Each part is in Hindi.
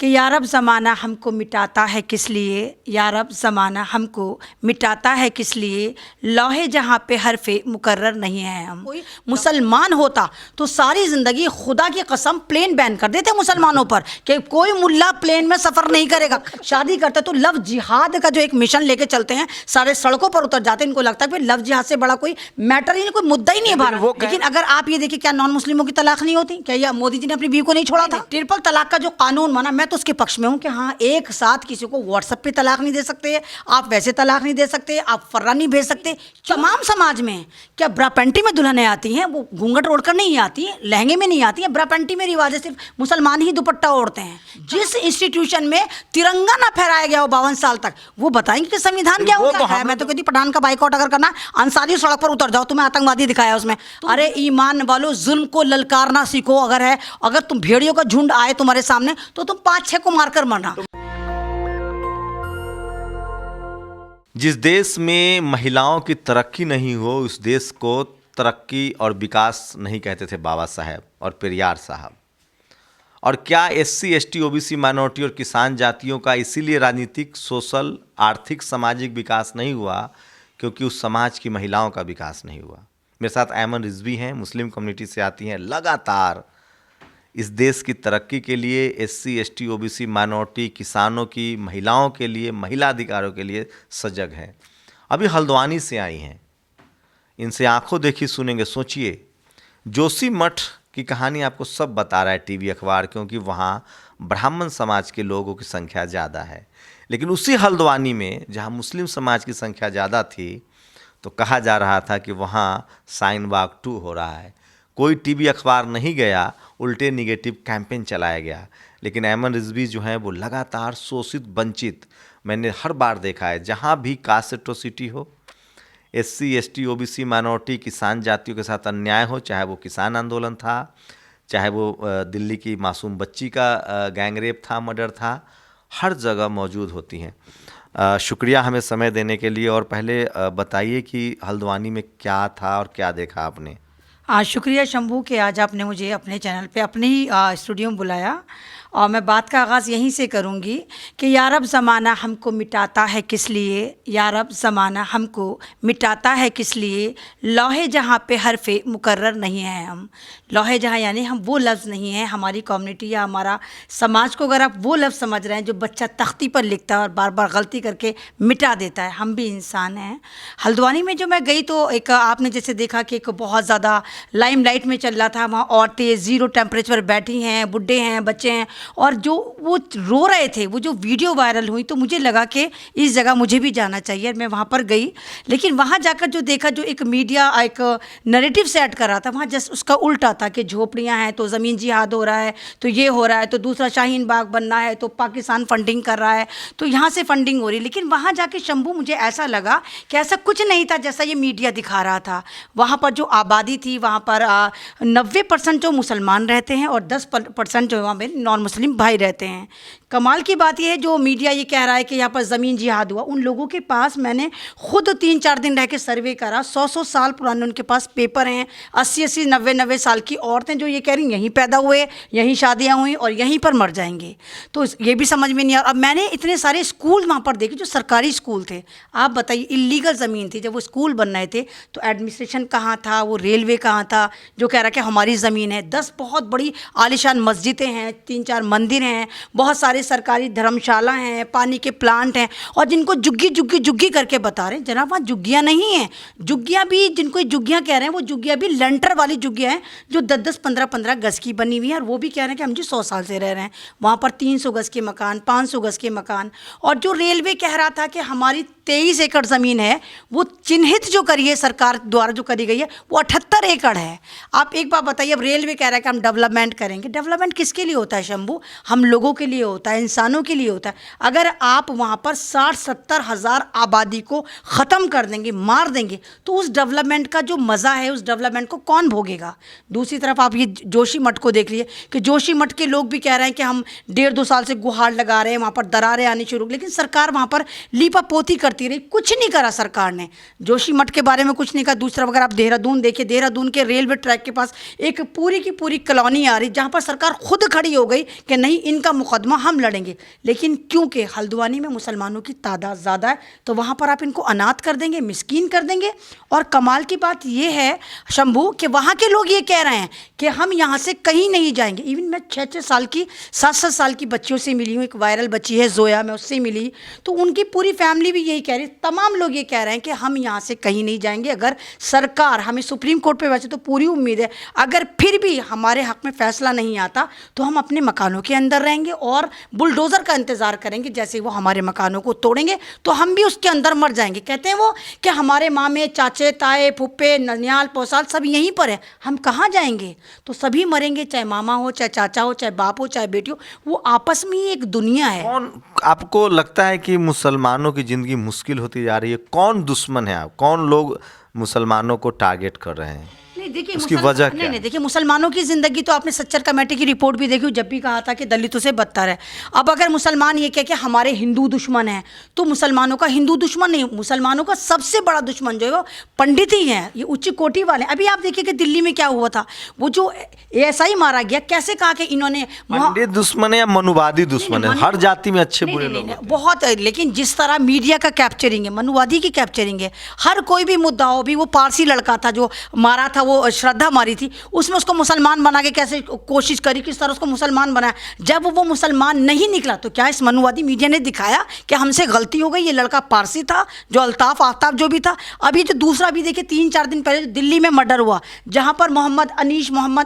कि या रब ज़माना हमको मिटाता है किस लिए, या रब ज़माना हमको मिटाता है किस लिए, लौहे जहाँ पे हरफे मुकर्रर नहीं है हम। कोई मुसलमान होता तो सारी ज़िंदगी खुदा की कसम प्लेन बैन कर देते मुसलमानों पर कि कोई मुल्ला प्लेन में सफ़र नहीं करेगा। शादी करते तो लव जिहाद का जो एक मिशन लेके चलते हैं, सारे सड़कों पर उतर जाते हैं। इनको लगता है कि लव जिहाद से बड़ा कोई मैटर ही नहीं, कोई मुद्दा ही नहीं है भारत। लेकिन अगर आप ये देखिए, क्या नॉन मुस्लिमों की तलाक नहीं होती? क्या ये मोदी जी ने अपनी बीवी को नहीं छोड़ा था? ट्रिपल तलाक का जो कानून बना, मैं तो उसके पक्ष में हूँ कि हाँ, एक साथ किसी को व्हाट्सएप पे तलाक नहीं दे सकते, आप वैसे तलाक नहीं दे सकते, आप फर्रा नहीं भेज सकते। तमाम समाज में क्या ब्रा पैंटी में दुल्हनें आती हैं? वो घूंघट ओढ़कर नहीं आती हैं, लहंगे में नहीं आती हैं। ब्रा पैंटी में रिवाज है, सिर्फ मुसलमान ही दुपट्टा ओढ़ते हैं। जिस इंस्टीट्यूशन में तिरंगा ना फहराया गया हो 52 साल तक, वो बताएंगे कि संविधान क्या होता है। मैं तो कहती पठान का बाइकआउट अगर करना, अंसारी सड़क पर उतर जाओ, तुम्हें आतंकवादी दिखाया उसमें। अरे ईमान वालों, जुल्म को ललकारना सीखो। अगर तुम भेड़ियों का झुंड आए तुम्हारे सामने तो तुम 5-6 को मारकर मरना। जिस देश में महिलाओं की तरक्की नहीं हो, उस देश को तरक्की और विकास नहीं कहते थे बाबा साहब और पेरियार साहब। और क्या SC ST OBC माइनॉरिटी और किसान जातियों का इसीलिए राजनीतिक, सोशल, आर्थिक, सामाजिक विकास नहीं हुआ क्योंकि उस समाज की महिलाओं का विकास नहीं हुआ। मेरे साथ ऐमन रिजवी हैं, मुस्लिम कम्युनिटी से आती हैं, लगातार इस देश की तरक्की के लिए, SC ST OBC माइनॉरिटी, किसानों की, महिलाओं के लिए, महिला अधिकारों के लिए सजग हैं। अभी हल्द्वानी से आई हैं, इनसे आंखों देखी सुनेंगे। सोचिए, जोशी मठ की कहानी आपको सब बता रहा है टीवी अखबार, क्योंकि वहाँ ब्राह्मण समाज के लोगों की संख्या ज़्यादा है। लेकिन उसी हल्द्वानी में जहाँ मुस्लिम समाज की संख्या ज़्यादा थी, तो कहा जा रहा था कि वहाँ शाहीन बाग 2 हो रहा है। कोई टीवी अखबार नहीं गया, उल्टे निगेटिव कैंपेन चलाया गया। लेकिन ऐमन रिजवी जो हैं वो लगातार शोषित, वंचित, मैंने हर बार देखा है जहाँ भी कास्ट एट्रोसिटी हो, SC ST OBC माइनॉरिटी, किसान जातियों के साथ अन्याय हो, चाहे वो किसान आंदोलन था, चाहे वो दिल्ली की मासूम बच्ची का गैंगरेप था, मर्डर था, हर जगह मौजूद होती हैं। शुक्रिया हमें समय देने के लिए। और पहले बताइए कि हल्द्वानी में क्या था और क्या देखा आपने? शुक्रिया शंभू कि आज आपने मुझे अपने चैनल पे, अपने ही स्टूडियो में बुलाया। और मैं बात का आगाज़ यहीं से करूँगी कि या रब ज़माना हमको मिटाता है किस लिए, या रब ज़माना हमको मिटाता है किस लिए, लौहे जहाँ पे हरफे मुकर्रर नहीं है हम। लौहे जहाँ यानी हम वो लफ्ज़ नहीं हैं, हमारी कम्युनिटी या हमारा समाज को अगर आप वो लफ्ज़ समझ रहे हैं जो बच्चा तख्ती पर लिखता है और बार बार गलती करके मिटा देता है, हम भी इंसान हैं। हल्द्वानी में जो मैं गई तो एक आपने जैसे देखा कि एक बहुत ज़्यादा लाइमलाइट में चल रहा था। वहाँ औरतें 0 टेम्परेचर पर बैठी हैं, बुढ़े हैं, बच्चे हैं, और जो वो रो रहे थे, वो जो वीडियो वायरल हुई, तो मुझे लगा कि इस जगह मुझे भी जाना चाहिए। मैं वहाँ पर गई, लेकिन वहाँ जाकर जो देखा, जो एक मीडिया एक नैरेटिव सेट कर रहा था, वहाँ जस्ट उसका उल्टा था कि झोपड़ियाँ हैं तो ज़मीन जिहाद हो रहा है, तो ये हो रहा है, तो दूसरा शाहीन बाग बनना है तो पाकिस्तान फंडिंग कर रहा है, तो यहाँ से फंडिंग हो रही है। लेकिन वहाँ जाके शंभू मुझे ऐसा लगा कि ऐसा कुछ नहीं था जैसा ये मीडिया दिखा रहा था। वहाँ पर जो आबादी थी, वहाँ पर 90% जो मुसलमान रहते हैं और 10% जो वहाँ पे नॉन मुस्लिम भाई रहते हैं। कमाल की बात यह है, जो मीडिया ये कह रहा है कि यहाँ पर ज़मीन जिहाद हुआ, उन लोगों के पास मैंने खुद 3-4 दिन रह के सर्वे करा। 100-100 साल पुराने उनके पास पेपर हैं। 80-80, 90-90 साल की औरतें जो ये कह रही यहीं पैदा हुए, यहीं शादियाँ हुई और यहीं पर मर जाएंगे। तो ये भी समझ में नहीं आ रहा। अब मैंने इतने सारे स्कूल वहाँ पर देखे जो सरकारी स्कूल थे। आप बताइए, इलीगल ज़मीन थी। जब वो स्कूल बन रहे थे तो एडमिनिस्ट्रेशन कहाँ था, वो रेलवे कहाँ था जो कह रहा कि हमारी ज़मीन है। 10 बहुत बड़ी आलिशान मस्जिदें हैं, 3-4 मंदिर हैं, बहुत सारे सरकारी धर्मशाला हैं, पानी के प्लांट हैं, और जिनको जुग्गी जुग्गी जुग्गी करके बता रहे हैं। जनाब, वहाँ जुग्गियाँ नहीं हैं। जुग्गियाँ भी, जिनको जुग्गियाँ कह रहे हैं, वो जुग्गियाँ भी लेंटर वाली जुग्गियाँ हैं जो 10-10, 15-15 गज की बनी हुई है। और वो भी कह रहे हैं कि हम जी 100 साल से रह रहे हैं। वहाँ पर 300 गज के मकान, 500 गज के मकान। और जो रेलवे कह रहा था कि हमारी 23 एकड़ ज़मीन है, वो चिन्हित जो करी है सरकार द्वारा, जो करी गई है, वो 78 एकड़ है। आप एक बात बताइए, अब रेलवे कह रहा है कि हम डेवलपमेंट करेंगे। डेवलपमेंट किसके लिए होता है शंभू? हम लोगों के लिए होता है, इंसानों के लिए होता है। अगर आप वहाँ पर 60-70 हज़ार आबादी को ख़त्म कर देंगे, मार देंगे, तो उस डेवलपमेंट का जो मज़ा है, उस डेवलपमेंट को कौन भोगेगा? दूसरी तरफ आप ये जोशी मठ को देख लीजिए कि जोशी मठ के लोग भी कह रहे हैं कि हम 1.5-2 साल से गुहार लगा रहे हैं, वहाँ पर दरारें आनी शुरू, लेकिन सरकार वहाँ पर लीपापोती करती रही, कुछ नहीं करा सरकार ने। जोशी मठ के बारे में कुछ नहीं कहा। दूसरा अगर आप देहरादून देखिए, देहरादून के रेलवे ट्रैक के पास एक पूरी की पूरी कॉलोनी आ रही, जहाँ पर सरकार खुद खड़ी हो गई कि नहीं इनका मुकदमा हम लड़ेंगे, लेकिन क्योंकि हल्द्वानी में मुसलमानों की तादाद ज़्यादा है तो वहाँ पर आप इनको अनाथ कर देंगे, मिस्कीन कर देंगे। और कमाल की बात ये है शंभू कि वहाँ के लोग ये कह रहे हैं कि हम यहाँ से कहीं नहीं जाएंगे। इवन मैं 6-6 साल की 7-7 साल की बच्चियों से मिली हूँ, एक वायरल बच्ची है जोया, मैं उससे मिली, तो उनकी पूरी फैमिली भी यही कह रही है, तमाम लोग ये कह रहे हैं कि हम यहाँ से कहीं नहीं जाएंगे। अगर सरकार, हमें सुप्रीम कोर्ट पे वैसे तो पूरी उम्मीद है, अगर फिर भी हमारे हक में फैसला नहीं आता तो हम अपने मकानों के अंदर रहेंगे और बुलडोज़र का इंतज़ार करेंगे, जैसे वो हमारे मकानों को तोड़ेंगे तो हम भी उसके अंदर मर जाएंगे। कहते हैं वो कि हमारे मामे, चाचे, ताए, फुप्पे, ननियाल, पौसाल सब यहीं पर है, हम कहाँ जाएंगे? तो सभी मरेंगे, चाहे मामा हो, चाहे चाचा हो, चाहे बाप हो, चाहे बेटी हो, वो आपस में ही एक दुनिया है। कौन आपको लगता है कि मुसलमानों की ज़िंदगी मुश्किल होती जा रही है? कौन दुश्मन है? आप कौन लोग मुसलमानों को टारगेट कर रहे हैं? नहीं देखिए, उसकी वजह क्या है? नहीं देखिए, मुसलमानों की ज़िंदगी तो आपने सच्चर कमेटी की रिपोर्ट भी देखी, जब भी कहा था कि दलितों से बदतर है। अब अगर मुसलमान ये कह के हमारे हिंदू दुश्मन हैं तो मुसलमानों का हिंदू दुश्मन नहीं, मुसलमानों का सबसे बड़ा दुश्मन जो है वो पंडित ही हैं, ये उच्च कोटि वाले। अभी आप देखिए कि दिल्ली में क्या हुआ था, वो जो ASI मारा गया, कैसे कहा कि इन्होंने पंडित दुश्मन है या मनुवादी दुश्मन है? हर जाति में अच्छे बुरे लोग होते हैं। बहुत, लेकिन जिस तरह मीडिया का कैप्चरिंग है, मनुवादी की कैप्चरिंग है, हर कोई भी मुद्दा हो, भी वो पारसी लड़का था जो मारा था, वो श्रद्धा मारी थी, उसमें उसको मुसलमान बना के कैसे कोशिश करी, किस तरह उसको मुसलमान बनाया। जब वो मुसलमान नहीं निकला तो क्या इस मनुवादी मीडिया ने दिखाया कि हमसे गलती हो गई, ये लड़का पारसी था, जो अल्ताफ आफ्ताब जो भी था। अभी जो दूसरा भी देखिए, 3-4 दिन पहले दिल्ली में मर्डर हुआ, जहां पर मोहम्मद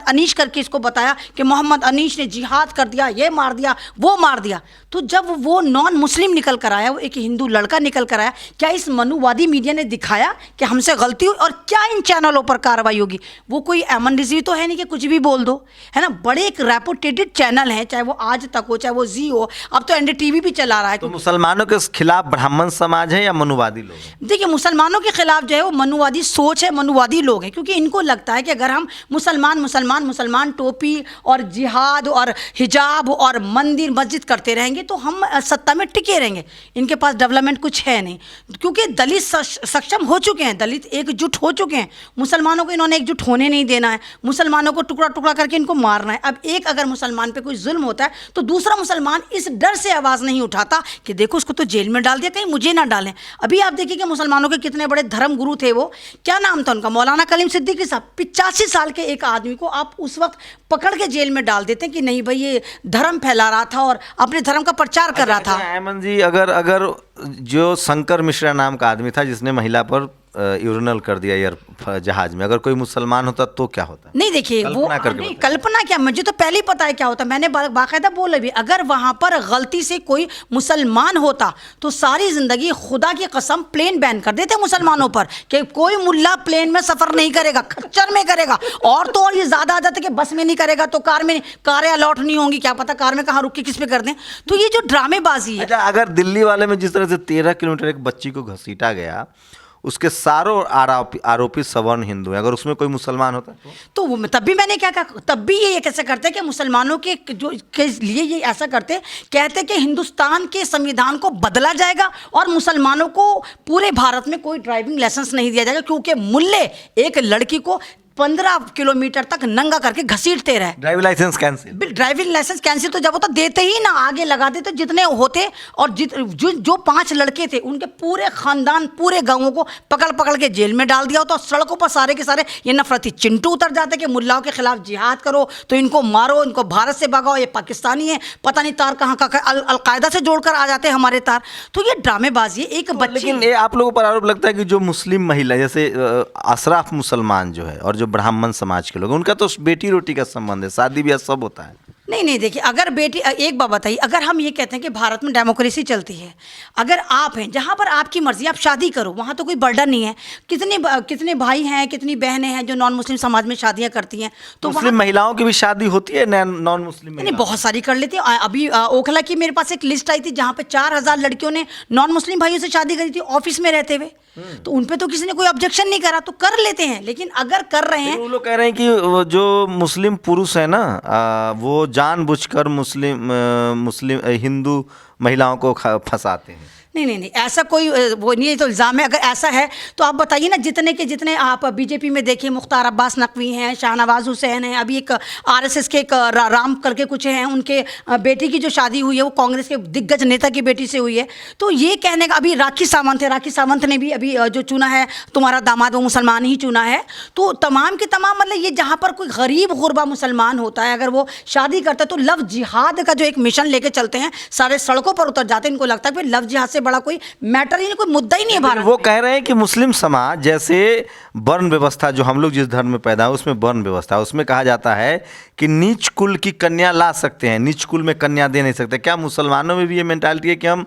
अनीश करके इसको बताया कि मोहम्मद अनीश ने जिहाद कर दिया, ये मार दिया, वो मार दिया। तो जब वो नॉन मुस्लिम निकल कर आया, वो एक हिंदू लड़का निकल कर आया, क्या इस मनुवादी मीडिया ने दिखाया कि हमसे गलती हुई? और क्या इन चैनलों पर कार्रवाई होगी? वो कोई एमन रिजवी तो है नहीं कि कुछ भी बोल दो, है ना। बड़े एक रेपुटेटेड चैनल है, चाहे वो आज तक हो, चाहे वो जी हो, अब तो NDTV भी चला रहा है। तो मुसलमानों के खिलाफ ब्राह्मण समाज है या मनुवादी लोग हैं? देखिए, मुसलमानों के खिलाफ जो है वो मनुवादी सोच है, मनुवादी लोग हैं, क्योंकि इनको लगता है कि अगर हम मुसलमान टोपी और जिहाद और हिजाब और मंदिर मस्जिद करते रहेंगे तो हम सत्ता में टिके रहेंगे। इनके पास डेवलपमेंट कुछ है नहीं, क्योंकि दलित सक्षम हो चुके हैं, दलित एकजुट हो चुके हैं। मुसलमानों को इन्होंने एकजुट होने नहीं देना है, मुसलमानों को टुकड़ा टुकड़ा करके इनको मारना है। अब एक अगर मुसलमान पे कोई जुल्म होता है तो दूसरा मुसलमान इस डर से आवाज़ नहीं उठाता कि देखो उसको तो जेल में डाल दिया, कहीं मुझे ना डालें। अभी आप देखिए कि मुसलमानों के कितने बड़े धर्म गुरु थे, वो क्या नाम था उनका, मौलाना कलीम सिद्दीकी साहब। 85 साल के एक आदमी को आप उस वक्त पकड़ के जेल में डाल देते हैं कि नहीं भाई ये धर्म फैला रहा था और अपने धर्म का प्रचार कर रहा था। अयमन जी, अगर जो शंकर मिश्रा नाम का आदमी था जिसने महिला पर यूरिनल कर दिया एयर जहाज में, अगर कोई मुसलमान होता तो क्या होता? नहीं देखिए, वो नहीं, कल्पना क्या, मुझे तो पहले ही पता है क्या होता। मैंने बाकायदा बोला भी, अगर वहाँ पर गलती से कोई मुसलमान होता तो सारी ज़िंदगी खुदा की कसम प्लेन बैन कर देते मुसलमानों पर कि कोई मुल्ला प्लेन में सफ़र नहीं करेगा, खच्चर में करेगा। और तो और ये ज़्यादा आदत है कि बस में नहीं करेगा तो कार में, कारें अलॉट नहीं होंगी, क्या पता कार में कहाँ रुक के किस पे कर दें। तो ये जो ड्रामेबाजी है। अच्छा, अगर दिल्ली वाले में जिस तरह से 13 किलोमीटर एक बच्ची को घसीटा गया, उसके सारों आरोपी सवर्ण हिंदू हैं, अगर उसमें कोई मुसलमान होता तो वो तब भी मैंने क्या कहा, तब भी ये कैसे करते कि मुसलमानों के जो के लिए ये ऐसा करते, कहते कि हिंदुस्तान के संविधान को बदला जाएगा और मुसलमानों को पूरे भारत में कोई ड्राइविंग लाइसेंस नहीं दिया जाएगा, क्योंकि मुल्ले एक लड़की को 15 किलोमीटर तक नंगा करके घसीटते रहे। ड्राइविंग लाइसेंस कैंसिल तो जब होता देते ही ना, आगे लगा देते जितने होते। और जो 5 लड़के थे उनके पूरे खानदान, पूरे गांवों को पकड़ के जेल में डाल दिया होता। सड़कों पर सारे के सारे ये नफरती चिंटू उतर जाते कि मुल्लाओं के खिलाफ जिहाद करो तो इनको मारो, इनको भारत से भगाओ, ये पाकिस्तानी है, पता नहीं तार कहाँ का अलकायदा से जोड़कर आ जाते हमारे तार। तो ये ड्रामेबाजी है। एक बच्ची, लेकिन ये आप लोगों पर आरोप लगता है कि जो मुस्लिम महिला, जैसे अशराफ मुसलमान जो है और जो ब्राह्मण समाज के लोग, उनका तो बेटी रोटी का संबंध है, शादी ब्याह सब होता है। नहीं देखिए, अगर बेटी, एक बात बताइए, अगर हम ये कहते हैं कि भारत में डेमोक्रेसी चलती है, अगर आप हैं जहाँ पर आपकी मर्जी, आप शादी करो, वहाँ तो कोई बर्डन नहीं है। कितने भाई हैं, कितनी बहनें हैं जो नॉन मुस्लिम समाज में शादियाँ करती हैं। तो मुस्लिम महिलाओं की भी शादी होती है नॉन मुस्लिम? नहीं, बहुत सारी कर लेती हैं। अभी ओखला की मेरे पास एक लिस्ट आई थी जहाँ पे 4000 लड़कियों ने नॉन मुस्लिम भाइयों से शादी करी थी, ऑफिस में रहते हुए। तो उन पे तो किसी ने कोई ऑब्जेक्शन नहीं करा, तो कर लेते हैं। लेकिन अगर कर रहे हैं, वो लोग कह रहे हैं कि जो मुस्लिम पुरुष है ना, वो जानबूझकर मुस्लिम हिंदू महिलाओं को फंसाते हैं। नहीं नहीं नहीं, ऐसा कोई वो नहीं है, तो इल्ज़ाम है। अगर ऐसा है तो आप बताइए ना, जितने के जितने आप बीजेपी में देखिए, मुख्तार अब्बास नकवी हैं, शाहनवाज हुसैन हैं, अभी एक आरएसएस के एक राम करके कुछ हैं, उनके बेटी की जो शादी हुई है वो कांग्रेस के दिग्गज नेता की बेटी से हुई है। तो ये कहने का, अभी राखी सावंत है, राखी सावंत ने भी अभी जो चुना है तुम्हारा दामाद, वो मुसलमान ही चुना है। तो तमाम के तमाम, मतलब ये जहाँ पर कोई गरीब गुरबा मुसलमान होता है, अगर वो शादी करता है तो लव जिहाद का जो एक मिशन लेके चलते हैं, सारे सड़कों पर उतर जाते हैं। इनको लगता है कि लव जिहाद से बड़ा कोई मैटर ही नहीं, कोई मुद्दा ही नहीं है भारत वो में। कह रहे हैं कि मुस्लिम समाज, जैसे वर्ण व्यवस्था, जो हम लोग जिस धर्म में पैदा हुए उसमें वर्ण व्यवस्था, उसमें कहा जाता है कि नीच कुल की कन्या ला सकते हैं, नीच कुल में कन्या दे नहीं सकते। क्या मुसलमानों में भी ये मेंटालिटी है कि हम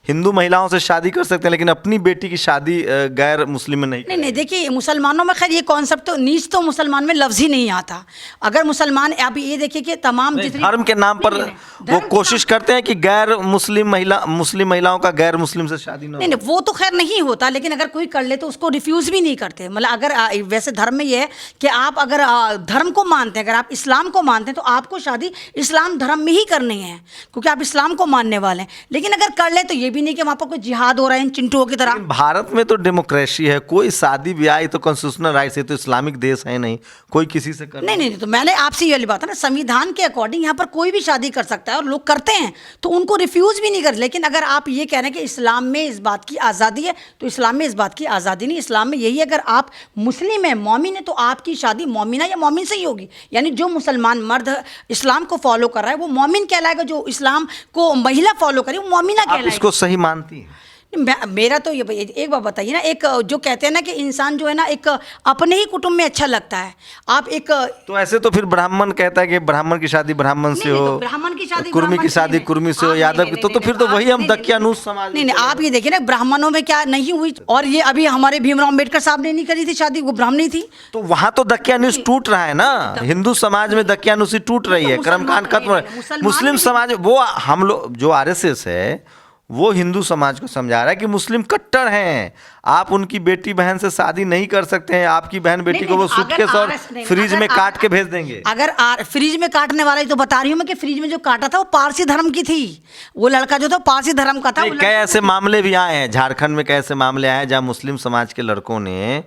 हिंदू महिलाओं से शादी कर सकते हैं लेकिन अपनी बेटी की शादी गैर मुस्लिम में नहीं? नहीं नहीं, देखिए मुसलमानों में खैर ये कॉन्सेप्ट तो, नीच तो मुसलमान में लफ्ज़ ही नहीं आता। अगर मुसलमान, आप ये देखिए कि तमाम जितनी धर्म के नाम पर वो कोशिश करते हैं कि गैर मुस्लिम महिलाओं का गैर मुस्लिम से शादी ना हो। नहीं, वो तो खैर नहीं होता, लेकिन अगर कोई कर ले तो उसको रिफ्यूज़ भी नहीं करते। मतलब अगर वैसे धर्म में ये है कि आप अगर धर्म को मानते हैं, अगर आप इस्लाम को मानते हैं तो आपको शादी इस्लाम धर्म में ही करनी है, क्योंकि आप इस्लाम को मानने वाले हैं। लेकिन अगर कर ले तो ये भी नहीं कि वहाँ पर कोई जिहाद हो रहा है इन चिंटुओं की तरह। भारत में तो डेमोक्रेसी है, कोई शादी ब्याह, ये तो कॉन्स्टिट्यूशनल राइट्स है, तो इस्लामिक देश है नहीं, कोई किसी से कर नहीं नहीं, तो मैंने आपसे ये वाली बात है ना, संविधान के अकॉर्डिंग यहाँ पर कोई भी शादी कर सकता है और लोग करते हैं, तो उनको रिफ्यूज़ भी नहीं कर। लेकिन अगर आप ये कह रहे हैं कि इस्लाम में इस बात की आज़ादी है, तो इस्लाम में इस बात की आज़ादी नहीं। इस्लाम में यही है, अगर आप मुस्लिम हैं, मोमिन है, तो आपकी शादी मोमिना या मोमिन से ही होगी। यानी जो मुसलमान मर्द इस्लाम को फॉलो कर रहा है वो मोमिन कहलाएगा, जो इस्लाम को महिला फॉलो करे वो मोमिना आप कहलाएगी। इसको सही मानती हैं? मेरा तो ये, एक बात बताइए ना, एक जो कहते हैं ना कि इंसान जो है ना, एक अपने ही कुटुंब में अच्छा लगता है। आप एक, तो ऐसे तो फिर ब्राह्मण कहता है कि ब्राह्मण की शादी ब्राह्मण से नहीं, हो, तो ब्राह्मण की शादी कुर्मी ब्राह्मण की से शादी नहीं। कुर्मी से हो, आप यादव नहीं, की, तो नहीं, फिर तो आप वही हम नहीं, दकियानूस समाज। नहीं नहीं, आप ये देखिए ना, ब्राह्मणों में क्या नहीं हुई, और ये अभी हमारे भीमराव अम्बेडकर साहब ने नहीं करी थी शादी, वो ब्राह्मणी थी। तो वहां तो दकियानूस टूट रहा है ना, हिंदू समाज में दकियानुसी टूट रही है, कर्मकांड खत्म हो रहा है। मुस्लिम समाज, वो हम लोग जो आरएसएस है वो हिंदू समाज को समझा रहा है कि मुस्लिम कट्टर हैं, आप उनकी बेटी बहन से शादी नहीं कर सकते हैं, आपकी बहन बेटी को वो सूटकेस और फ्रिज में काट के भेज देंगे। अगर फ्रिज में काटने वाला ही तो बता रही हूँ मैं कि फ्रिज में जो काटा था वो पारसी धर्म की थी, वो लड़का जो था पारसी धर्म का था। कई ऐसे मामले भी आए हैं झारखंड में, कई ऐसे मामले आए हैं जहाँ मुस्लिम समाज के लड़कों ने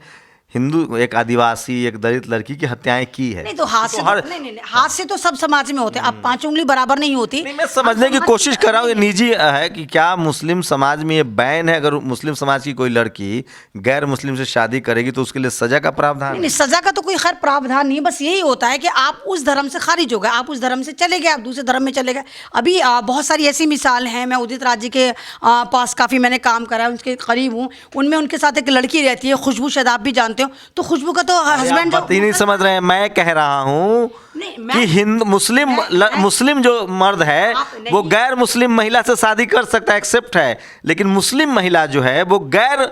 हिंदू, एक आदिवासी, एक दलित लड़की की हत्याएं की है। नहीं तो हाथ से नहीं, हाथ से तो सब समाज में होते हैं। अब 5 उंगली बराबर नहीं होती। नहीं, मैं समझने की कोशिश कर रहा हूँ, ये निजी है कि क्या मुस्लिम समाज में ये बैन है, अगर मुस्लिम समाज की कोई लड़की गैर मुस्लिम से शादी करेगी तो उसके लिए सजा का प्रावधान? नहीं, सजा का तो कोई खैर प्रावधान नहीं, बस यही होता है कि आप उस धर्म से खारिज हो गए, आप उस धर्म से चले गए, आप दूसरे धर्म में चले गए। अभी बहुत सारी ऐसी मिसाल हैं, मैं उदित राज जी के पास काफ़ी मैंने काम करा है, उनके करीब हूँ। उनमें उनके साथ एक लड़की रहती है, खुशबू, शायद आप भी जानते हो। तो खुशबू का तो हस्बैंड बात ही नहीं समझ रहे हैं। मैं कह रहा हूँ कि हिंदू मुस्लिम जो मर्द है वो गैर मुस्लिम महिला से शादी कर सकता है, एक्सेप्ट है, लेकिन मुस्लिम महिला जो है वो गैर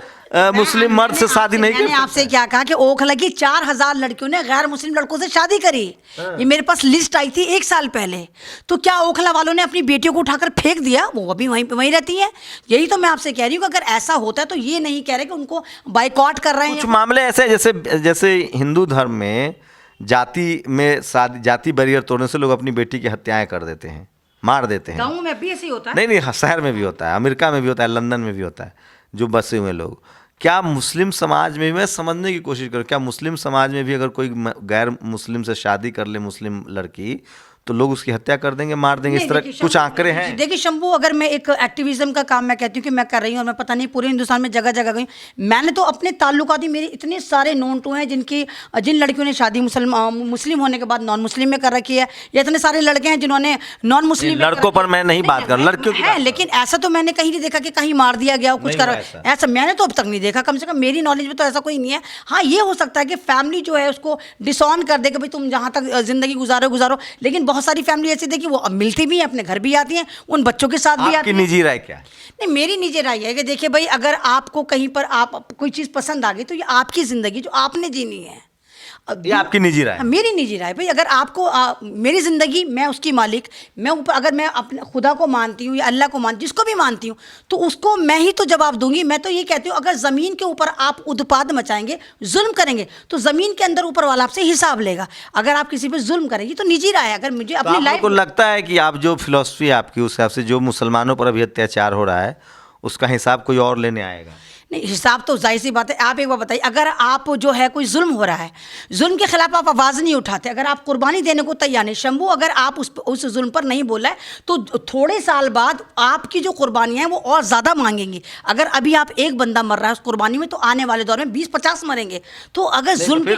मुस्लिम मर्द से शादी नहीं कर सकती। मैंने आपसे क्या कहा कि ओखला की 4000 लड़कियों ने गैर मुस्लिम लड़कों से शादी करी। ये मेरे पास लिस्ट आई थी 1 साल पहले। तो क्या ओखला वालों ने अपनी बेटियों को उठाकर फेंक दिया? वो अभी वहीं रहती है। यही तो मैं आपसे कह रही हूँ कि अगर ऐसा होता है तो ये नहीं कह रहे कि उनको बाइकआउट कर रहे हैं। कुछ मामले ऐसे, जैसे हिंदू धर्म में जाति बैरियर तोड़ने से लोग अपनी बेटी की हत्याएं कर देते हैं, मार देते हैं। गाँव में भी ऐसे ही होता है? नहीं, शहर में भी होता है, अमेरिका में भी होता है, लंदन में भी होता है, जो बसे हुए लोग। क्या मुस्लिम समाज में भी, मैं समझने की कोशिश करूँ, क्या मुस्लिम समाज में भी अगर कोई गैर मुस्लिम से शादी कर ले मुस्लिम लड़की, तो लोग उसकी हत्या कर देंगे, मार देंगे? इस तरह कुछ आंकड़े हैं? देखिए शंभू, अगर मैं एक एक्टिविज्म का काम मैं कहती हूँ कि मैं कर रही हूँ, और मैं पता नहीं पूरे हिंदुस्तान में जगह जगह गई, मैंने तो अपने ताल्लुकात ही, मेरे इतने सारे नोन टू हैं जिन लड़कियों ने शादी मुस्लिम होने के बाद नॉन मुस्लिम में कर रखी है, या इतने सारे लड़के हैं जिन्होंने नॉन मुस्लिम। लड़कों पर मैं नहीं बात कर, लड़कियों की है, लेकिन ऐसा तो मैंने कहीं नहीं देखा कि कहीं मार दिया गया हो, कुछ कर, ऐसा मैंने तो अब तक नहीं देखा, कम से कम मेरी नॉलेज में तो ऐसा कोई नहीं है। हाँ, ये हो सकता है कि फैमिली जो है उसको डिसऑन कर दे कि भाई तुम जहाँ तक जिंदगी गुजारो, लेकिन बहुत सारी फैमिली ऐसी कि वो अब मिलती भी हैं, अपने घर भी आती हैं, उन बच्चों के साथ भी आती हैं। आपकी निजी राय क्या है? नहीं, मेरी निजी राय है कि देखिए भाई, अगर आपको कहीं पर आप कोई चीज़ पसंद आ गई तो ये आपकी ज़िंदगी जो आपने जीनी है। ये आपकी निजी राय? मेरी निजी राय भाई, अगर आपको मेरी ज़िंदगी, मैं उसकी मालिक, मैं ऊपर, अगर मैं अपने खुदा को मानती हूँ या अल्लाह को मानती हूँ, जिसको भी मानती हूँ, तो उसको मैं ही तो जवाब दूंगी। मैं तो ये कहती हूँ, अगर ज़मीन के ऊपर आप उत्पाद मचाएंगे, जुल्म करेंगे, तो ज़मीन के अंदर ऊपर वाला आपसे हिसाब लेगा। अगर आप किसी पर जुल्म करेंगी तो निजी राय है। अगर मुझे अपनी लाइफ को लगता है कि आप जो फिलॉसफी आपकी, उस हिसाब से जो मुसलमानों पर अभी अत्याचार हो रहा है उसका हिसाब कोई और लेने आएगा। नहीं, हिसाब तो जाहिर सी बात है। आप एक बार बताइए, अगर आप जो है कोई जुल्म हो रहा है, जुल्म के खिलाफ आप आवाज़ नहीं उठाते, अगर आप कुर्बानी देने को तैयार नहीं, शंभू अगर आप उस जुल्म पर नहीं बोला है तो थोड़े साल बाद आपकी जो कुर्बानियाँ हैं वो और ज़्यादा मांगेंगी। अगर अभी आप एक बंदा मर रहा है उस कुर्बानी में, तो आने वाले दौर में 20-50 मरेंगे। तो अगर जुल्म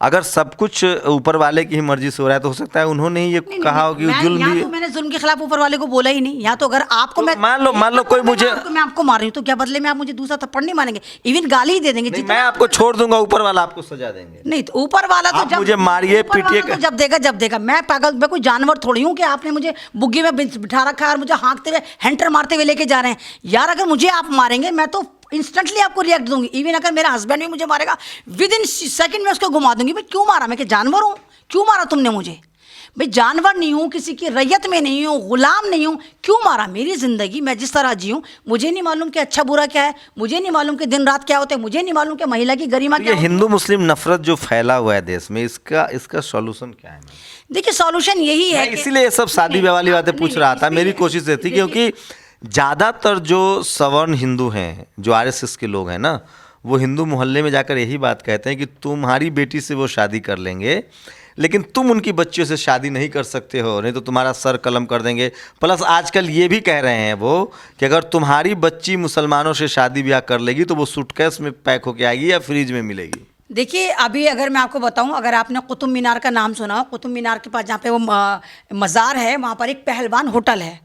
अगर सब कुछ ऊपर वाले की ही मर्जी से हो रहा है तो हो सकता है उन्होंने ही ये कहा हो कि जुल्म भी। तो मैंने जुल्म के खिलाफ ऊपर वाले को बोला ही नहीं। या तो अगर आपको तो मैं मान लो कोई मुझे, मैं आपको मार रही हूँ तो क्या बदले में आप मुझे दूसरा थप्पड़ नहीं मारेंगे, इवन गाली ही दे देंगे? मैं आपको छोड़ दूंगा, ऊपर वाला आपको सजा देंगे। नहीं, तो ऊपर वाला तो जब मुझे मारिए पीटिए तो जब देगा। मैं पागल, मैं कोई जानवर थोड़ी हूँ कि आपने मुझे बुग्गी में बिठा रखा है और मुझे हाँकते हुए हैंटर मारते हुए लेके जा रहे हैं। यार अगर मुझे आप मारेंगे मैं तो इंस्टेंटली आपको रिएक्ट दूंगी। इवन अगर मेरा हस्बैंड भी मुझे मारेगा, विद इन सेकंड में उसको घुमा दूंगी। भाई क्यों मारा? मैं क्या जानवर हूँ? क्यों मारा तुमने मुझे? भाई जानवर नहीं हूँ, किसी की रैयत में नहीं हूँ, गुलाम नहीं हूँ, क्यों मारा? मेरी ज़िंदगी मैं जिस तरह जी हूँ, मुझे नहीं मालूम कि अच्छा बुरा क्या है, मुझे नहीं मालूम कि दिन रात क्या होता है, मुझे नहीं मालूम कि महिला की गरिमा क्या है। हिंदू मुस्लिम नफरत जो फैला हुआ है देश में, इसका सॉल्यूशन क्या है? देखिए सॉल्यूशन यही है, इसीलिए ये सब शादी ब्याह वाली बातें पूछ रहा था। मेरी कोशिश ये थी क्योंकि ज़्यादातर जो सवर्ण हिंदू हैं, जो आरएसएस के लोग हैं ना, वो हिंदू मोहल्ले में जाकर यही बात कहते हैं कि तुम्हारी बेटी से वो शादी कर लेंगे, लेकिन तुम उनकी बच्चियों से शादी नहीं कर सकते हो, नहीं तो तुम्हारा सर कलम कर देंगे। प्लस आजकल ये भी कह रहे हैं वो कि अगर तुम्हारी बच्ची मुसलमानों से शादी ब्याह कर लेगी तो वो सूटकेस में पैक होके आएगी या फ्रिज में मिलेगी। देखिए अभी अगर मैं आपको बताऊं, अगर आपने कुतुब मीनार का नाम सुना हो, कुतुब मीनार के पास जहाँ पे वो मज़ार है, वहाँ पर एक पहलवान होटल है।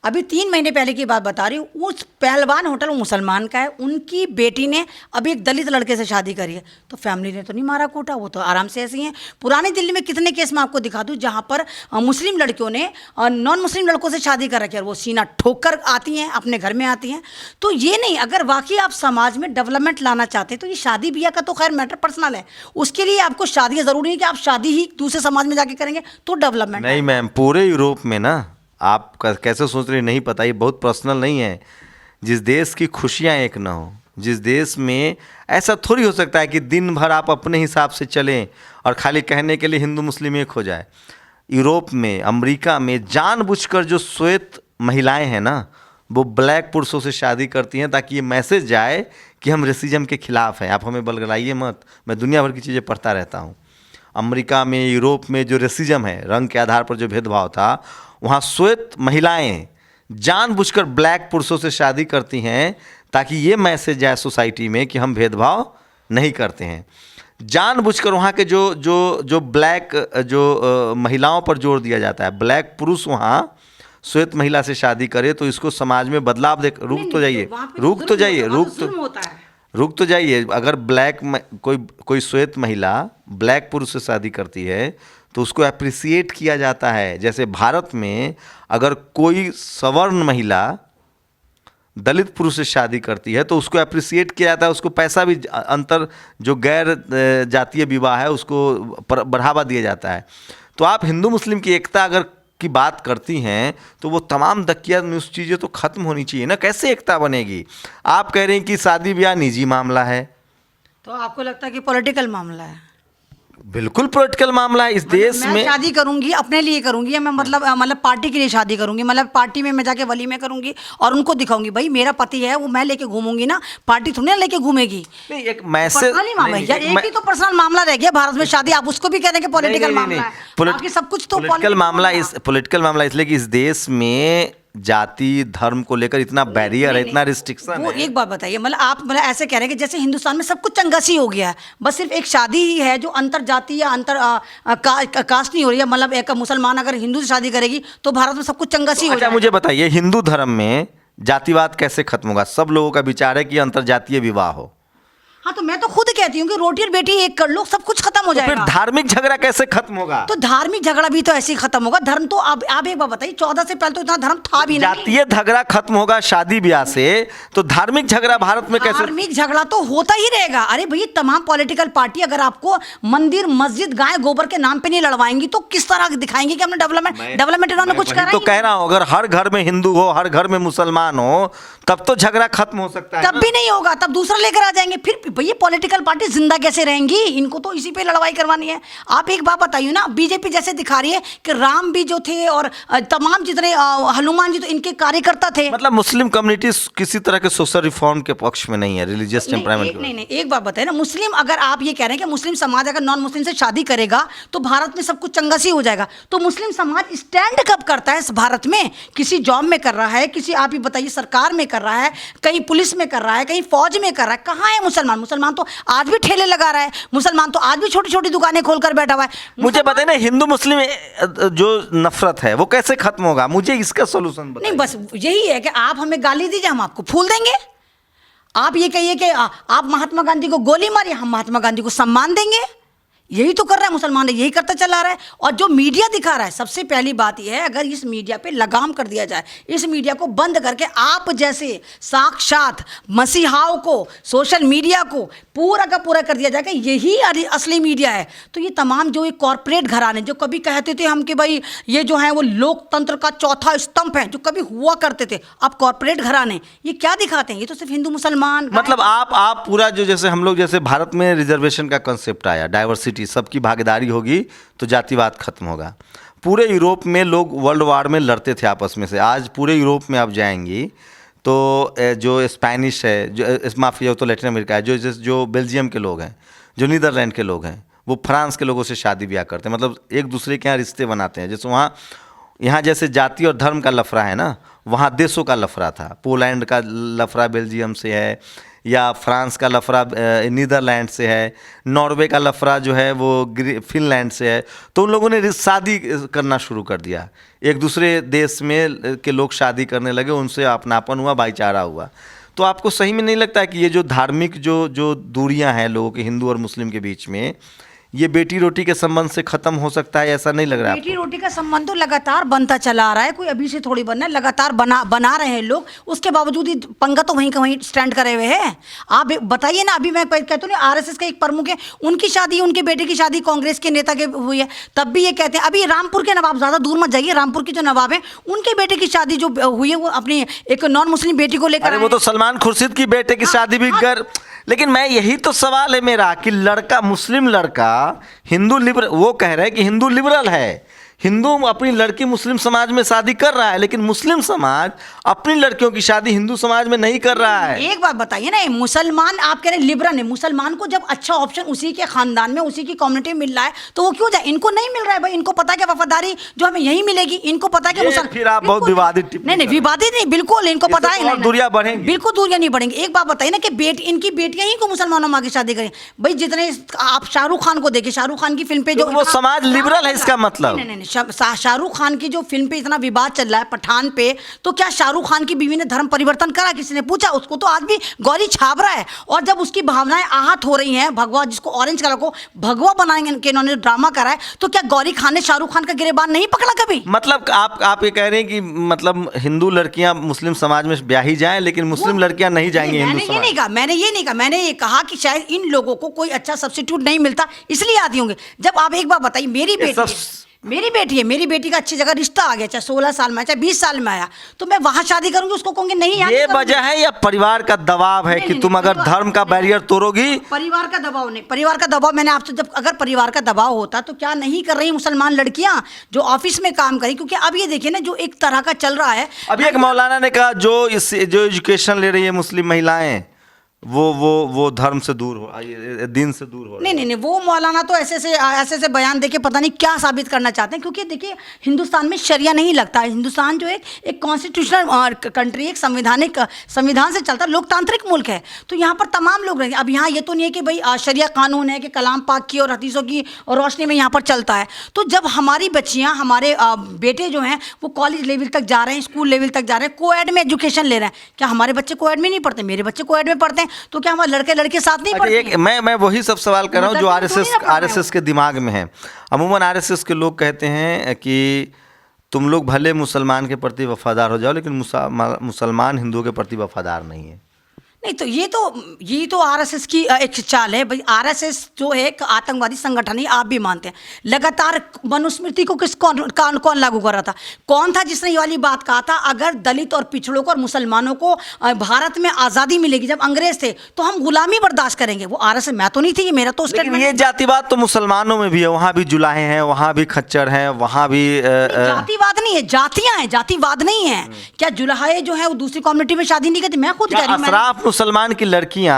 अभी 3 महीने पहले की बात बता रही हूँ। उस पहलवान होटल मुसलमान का है, उनकी बेटी ने अभी एक दलित लड़के से शादी करी है, तो फैमिली ने तो नहीं मारा कूटा, वो तो आराम से ऐसे ही हैं। पुरानी दिल्ली में कितने केस मैं आपको दिखा दूँ जहाँ पर मुस्लिम लड़कियों ने नॉन मुस्लिम लड़कों से शादी कर रखी है, और वो सीना ठोक कर आती हैं, अपने घर में आती हैं। तो ये नहीं, अगर वाकई आप समाज में डेवलपमेंट लाना चाहते हैं तो ये शादी ब्याह का तो खैर मैटर पर्सनल है, उसके लिए आपको शादी ज़रूरी नहीं कि आप शादी ही दूसरे समाज में जाके करेंगे तो डेवलपमेंट नहीं। मैम पूरे यूरोप में ना, आप कैसे सोच रही नहीं पता, ये बहुत पर्सनल नहीं है। जिस देश की खुशियाँ एक ना हो, जिस देश में ऐसा थोड़ी हो सकता है कि दिन भर आप अपने हिसाब से चलें और खाली कहने के लिए हिंदू मुस्लिम एक हो जाए। यूरोप में, अमेरिका में जानबूझकर जो श्वेत महिलाएं हैं ना, वो ब्लैक पुरुषों से शादी करती हैं ताकि ये मैसेज जाए कि हम रेसिज्म के खिलाफ हैं, आप हमें बलगलाइए मत। मैं दुनिया भर की चीज़ें पढ़ता रहता हूँ। अमेरिका में, यूरोप में जो रेसिज्म है, रंग के आधार पर जो भेदभाव था, वहाँ श्वेत महिलाएं जानबूझकर ब्लैक पुरुषों से शादी करती हैं ताकि ये मैसेज जाए सोसाइटी में कि हम भेदभाव नहीं करते हैं। जानबूझकर वहाँ के जो ब्लैक महिलाओं पर जोर दिया जाता है, ब्लैक पुरुष वहाँ श्वेत महिला से शादी करे तो इसको समाज में बदलाव देख। रुक तो जाइए। अगर कोई श्वेत महिला ब्लैक पुरुष से शादी करती है तो उसको अप्रिसिएट किया जाता है। जैसे भारत में अगर कोई सवर्ण महिला दलित पुरुष से शादी करती है तो उसको अप्रिसिएट किया जाता है, उसको पैसा भी, अंतर जो गैर जातीय विवाह है उसको बढ़ावा दिया जाता है। तो आप हिंदू मुस्लिम की एकता अगर की बात करती हैं तो वो तमाम दकिया न्यूज़ चीज़ें तो ख़त्म होनी चाहिए ना। कैसे एकता बनेगी? आप कह रहे हैं कि शादी ब्याह निजी मामला है, तो आपको लगता है कि पॉलिटिकल मामला है? बिल्कुल पॉलिटिकल मामला है इस देश में। मैं शादी करूंगी अपने लिए करूंगी, या मैं मतलब पार्टी के लिए शादी करूंगी, मतलब पार्टी में मैं जाके वली में करूंगी और उनको दिखाऊंगी भाई मेरा पति है, वो मैं लेके घूमूंगी ना, पार्टी थोड़ी ना लेके घूमेगी। नहीं, एक मैसेज मामला है, एक ही तो पर्सनल मामला रह गया भारत में शादी, आप उसको भी कह रहे हैं कि पॉलिटिकल मामला है। बाकी सब कुछ तो पॉलिटिकल मामला इसलिए कि इस देश में जाति धर्म को लेकर इतना बैरियर है, इतना रिस्ट्रिक्शन है। एक बात बताइए, मतलब आप ऐसे कह रहे हैं कि जैसे हिंदुस्तान में सब कुछ चंगासी हो गया है, बस सिर्फ एक शादी ही है जो अंतर जाति या अंतर कास्ट नहीं हो रही है। मतलब एक मुसलमान अगर हिंदू से शादी करेगी तो भारत में सब कुछ चंगासी हो जाएगा। मुझे बताइए, हिंदू धर्म में जातिवाद कैसे खत्म होगा? सब लोगों का विचार है कि अंतर जातीय विवाह हो। हाँ, तो मैं तो खुद कहती हूँ कि रोटी और बेटी एक कर लो, सब कुछ खत्म हो जाएगा। फिर धार्मिक झगड़ा कैसे खत्म होगा? तो धार्मिक झगड़ा भी तो ऐसे ही खत्म होगा। धर्म तो आप एक बार बताइए, 14 से पहले तो इतना धर्म था भी नहीं। जातीय झगड़ा खत्म होगा शादी ब्याह से, तो धार्मिक झगड़ा भारत में कैसे? धार्मिक झगड़ा तो होता ही रहेगा। अरे भैया, तमाम पॉलिटिकल पार्टी अगर आपको मंदिर मस्जिद गाय गोबर के नाम पे नहीं लड़वाएंगी तो किस तरह दिखाएंगे कि हमने डेवलपमेंट इन्होंने कुछ करा? तो कह रहा हूँ, अगर हर घर में हिंदू हो, हर घर में मुसलमान हो, तब तो झगड़ा खत्म हो सकता है। तब भी नहीं होगा, तब दूसरा लेकर आ जाएंगे। भैया पॉलिटिकल पार्टी जिंदा कैसे रहेंगी, इनको तो इसी पे लड़ाई करवानी है। आप एक बात बताइए ना, बीजेपी जैसे दिखा रही है कि राम भी जो थे और तमाम जितने हनुमान जी तो इनके कार्यकर्ता थे। मतलब मुस्लिम कम्युनिटी किसी तरह के सोशल रिफॉर्म के पक्ष में नहीं है, रिलीजियस टेम्परामेंट। नहीं, एक बात बताए ना, मुस्लिम अगर आप ये कह रहे हैं कि मुस्लिम समाज अगर नॉन मुस्लिम से शादी करेगा तो भारत में सब कुछ चंगसी हो जाएगा, तो मुस्लिम समाज स्टैंड कब करता है इस भारत में? किसी जॉब में कर रहा है, किसी आप ही बताइए सरकार में कर रहा है, कहीं पुलिस में कर रहा है, कहीं फौज में कर रहा है। कहाँ है मुसलमान? मुसलमान तो आज भी ठेले लगा रहा है, मुसलमान तो आज भी छोटी छोटी दुकानें खोलकर बैठा हुआ है। मुझे बताइए ना, हिंदू मुस्लिम जो नफरत है वो कैसे खत्म होगा? मुझे इसका सोल्यूशन बताइए। नहीं, बस यही है कि आप हमें गाली दीजिए, हम आपको फूल देंगे। आप ये कहिए कि आप महात्मा गांधी को गोली मारिए, हम महात्मा गांधी को सम्मान देंगे। यही तो कर रहा है मुसलमान, यही करता चला रहा है। और जो मीडिया दिखा रहा है, सबसे पहली बात यह है, अगर इस मीडिया पे लगाम कर दिया जाए, इस मीडिया को बंद करके आप जैसे साक्षात मसीहाओं को, सोशल मीडिया को पूरा का पूरा कर दिया जाए कि यही असली मीडिया है, तो ये तमाम जो ये कॉरपोरेट घराने जो कभी कहते थे हम कि भाई ये जो है वो लोकतंत्र का चौथा स्तंभ है, जो कभी हुआ करते थे, अब कॉरपोरेट घराने ये क्या दिखाते हैं? ये तो सिर्फ हिंदू मुसलमान। मतलब आप पूरा जो, जैसे हम लोग, जैसे भारत में रिजर्वेशन का कंसेप्ट आया, डाइवर्सिटी, सबकी भागीदारी होगी तो जातिवाद खत्म होगा। पूरे यूरोप में लोग वर्ल्ड वार में लड़ते थे आपस में से, आज पूरे यूरोप में आप जाएंगी तो जो स्पेनिश है, जो माफिया तो लैटिन अमेरिका है, जो बेल्जियम के लोग हैं, जो नीदरलैंड के लोग हैं, वो फ्रांस के लोगों से शादी ब्याह करते हैं, मतलब एक दूसरे के यहाँ रिश्ते बनाते हैं। जैसे वहाँ यहाँ जैसे जाति और धर्म का लफड़ा है ना, वहाँ देशों का लफड़ा था। पोलैंड का लफड़ा बेल्जियम से है, या फ्रांस का लफड़ा नीदरलैंड से है, नॉर्वे का लफड़ा जो है वो फिनलैंड से है। तो उन लोगों ने शादी करना शुरू कर दिया, एक दूसरे देश में के लोग शादी करने लगे, उनसे अपनापन हुआ, भाईचारा हुआ। तो आपको सही में नहीं लगता है कि ये जो धार्मिक जो दूरियां हैं लोगों के, हिंदू और मुस्लिम के बीच में, ये बेटी रोटी के संबंध से खत्म हो सकता है? ऐसा नहीं लग रहा है? बेटी रोटी का संबंध तो लगातार बनता चला आ रहा है, कोई अभी से थोड़ी बनना है, लगातार बना रहे हैं लोग, उसके बावजूद ही पंगा तो वहीं का वहीं स्टैंड करे हुए हैं। आप बताइए ना, अभी मैं कहता हूँ आरएसएस का एक प्रमुख है, उनकी शादी, उनके बेटे की शादी कांग्रेस के नेता के हुई है, तब भी ये कहते हैं। अभी रामपुर के नवाब, ज़्यादा दूर मत जाइए, रामपुर के जो नवाब हैं उनके बेटे की शादी जो हुई है वो अपनी एक नॉन मुस्लिम बेटी को लेकर। अरे वो तो सलमान खुर्शीद की बेटे की शादी भी कर। लेकिन मैं, यही तो सवाल है मेरा कि लड़का, मुस्लिम लड़का हिंदू लिबरल, वो कह रहे हैं कि हिंदू लिबरल है, हिंदू अपनी लड़की मुस्लिम समाज में शादी कर रहा है, लेकिन मुस्लिम समाज अपनी लड़कियों की शादी हिंदू समाज में नहीं कर रहा है। एक बात बताइए ना, मुसलमान आप कह रहे हैं लिबरल है, मुसलमान को जब अच्छा ऑप्शन उसी के खानदान में, उसी की कम्युनिटी में मिल रहा है तो वो क्यों जाए? इनको नहीं मिल रहा है भाई, इनको पता है कि वफादारी जो हमें यहीं मिलेगी, इनको पता है कि फिर आप बहुत विवादित। नहीं, विवादित नहीं, बिल्कुल इनको पता है, दूरियां बढ़ेंगी, बिल्कुल दूरियां नहीं बढ़ेंगी। एक बात बताइए ना कि इनकी बेटियां ही को मुसलमानों में आगे शादी करें भाई। जितने आप शाहरुख खान को देखिए, शाहरुख खान की फिल्म पे जो वो समाज लिबरल है, इसका मतलब नहीं, शाहरुख खान की जो फिल्म पे इतना विवाद चल रहा है पठान पे, तो क्या शाहरुख खान की बीवी ने धर्म परिवर्तन करा? किसी ने पूछा? उसको तो आज भी गौरी छाप रहा है। और जब उसकी भावनाएं आहत हो रही हैं, भगवा जिसको ऑरेंज कलर को भगवा बनाएंगे के इन्होंने ड्रामा करा है, तो क्या गौरी खान ने शाहरुख खान का गिरेबान नहीं पकड़ा कभी? मतलब आप ये कह रहे हैं कि मतलब हिंदू लड़कियां मुस्लिम समाज में ब्याही जाएं, लेकिन मुस्लिम लड़कियां नहीं जाएंगी हिंदू समाज? मैंने ये नहीं कहा, मैंने ये कहा कि शायद इन लोगों को कोई अच्छा सब्स्टिट्यूट नहीं मिलता, इसलिए आती होंगे। जब आप एक बार बताइए, मेरी बेटी का अच्छी जगह रिश्ता आ गया, चाहे 16 साल में, चाहे 20 साल में आया, तो मैं वहां शादी करूंगी, उसको कहूंगी नहीं। ये वजह है या परिवार का दबाव है कि तुम अगर धर्म का बैरियर तोड़ोगी? परिवार का दबाव नहीं, परिवार का दबाव मैंने आपसे, जब अगर परिवार का दबाव होता तो क्या नहीं कर रही मुसलमान लड़कियां जो ऑफिस में काम करी? क्योंकि अब ये देखिए ना, जो एक तरह का चल रहा है, अभी एक मौलाना ने कहा जो एजुकेशन ले रही है मुस्लिम महिलाएं, वो धर्म से दूर हो, दीन से दूर हो। नहीं, वो मौलाना तो ऐसे बयान देके पता नहीं क्या साबित करना चाहते हैं। क्योंकि देखिए, हिंदुस्तान में शरिया नहीं लगता है। हिंदुस्तान जो एक कॉन्स्टिट्यूशनल कंट्री, एक संविधान से चलता लोकतांत्रिक मुल्क है, तो यहाँ पर तमाम लोग रहेंगे। अब यहाँ ये तो नहीं है कि भाई शरिया कानून है कि कलाम पाक की और हदीसों की रोशनी में यहाँ पर चलता है। तो जब हमारी बच्चियाँ, हमारे बेटे जो हैं वो कॉलेज लेवल तक जा रहे हैं, स्कूल लेवल तक जा रहे हैं, कोएड में एजुकेशन ले रहे हैं, क्या हमारे बच्चे कोएड में नहीं पढ़ते? मेरे बच्चे कोएड में पढ़ते हैं, तो क्या हमारे लड़के लड़के साथ नहीं पढ़ते? मैं वही सब सवाल कर रहा हूँ जो आरएसएस के दिमाग में है। अमूमन आरएसएस के लोग कहते हैं कि तुम लोग भले मुसलमान के प्रति वफादार हो जाओ, लेकिन मुसलमान हिंदुओं के प्रति वफादार नहीं है। नहीं तो ये तो आरएसएस की एक चाल है भाई। आरएसएस जो है एक आतंकवादी संगठन है, आप भी मानते हैं। लगातार मनुस्मृति को कौन लागू कर रहा था? कौन था जिसने ये वाली बात कहा था, अगर दलित और पिछड़ों को और मुसलमानों को भारत में आज़ादी मिलेगी, जब अंग्रेज थे तो हम गुलामी बर्दाश्त करेंगे? वो आरएसएस, मैं तो नहीं थी, ये मेरा तो स्टेटमेंट। ये जातिवाद तो मुसलमानों में भी है, वहाँ भी जुलाहे हैं, वहाँ भी खच्चर हैं, वहाँ भी जातिवाद नहीं है, जातियां हैं, जातिवाद नहीं है। क्या जुलाहे जो है वो दूसरी कम्युनिटी में शादी नहीं करती? मैं खुद कह रही हूँ, अशराफ मुसलमान की लड़कियां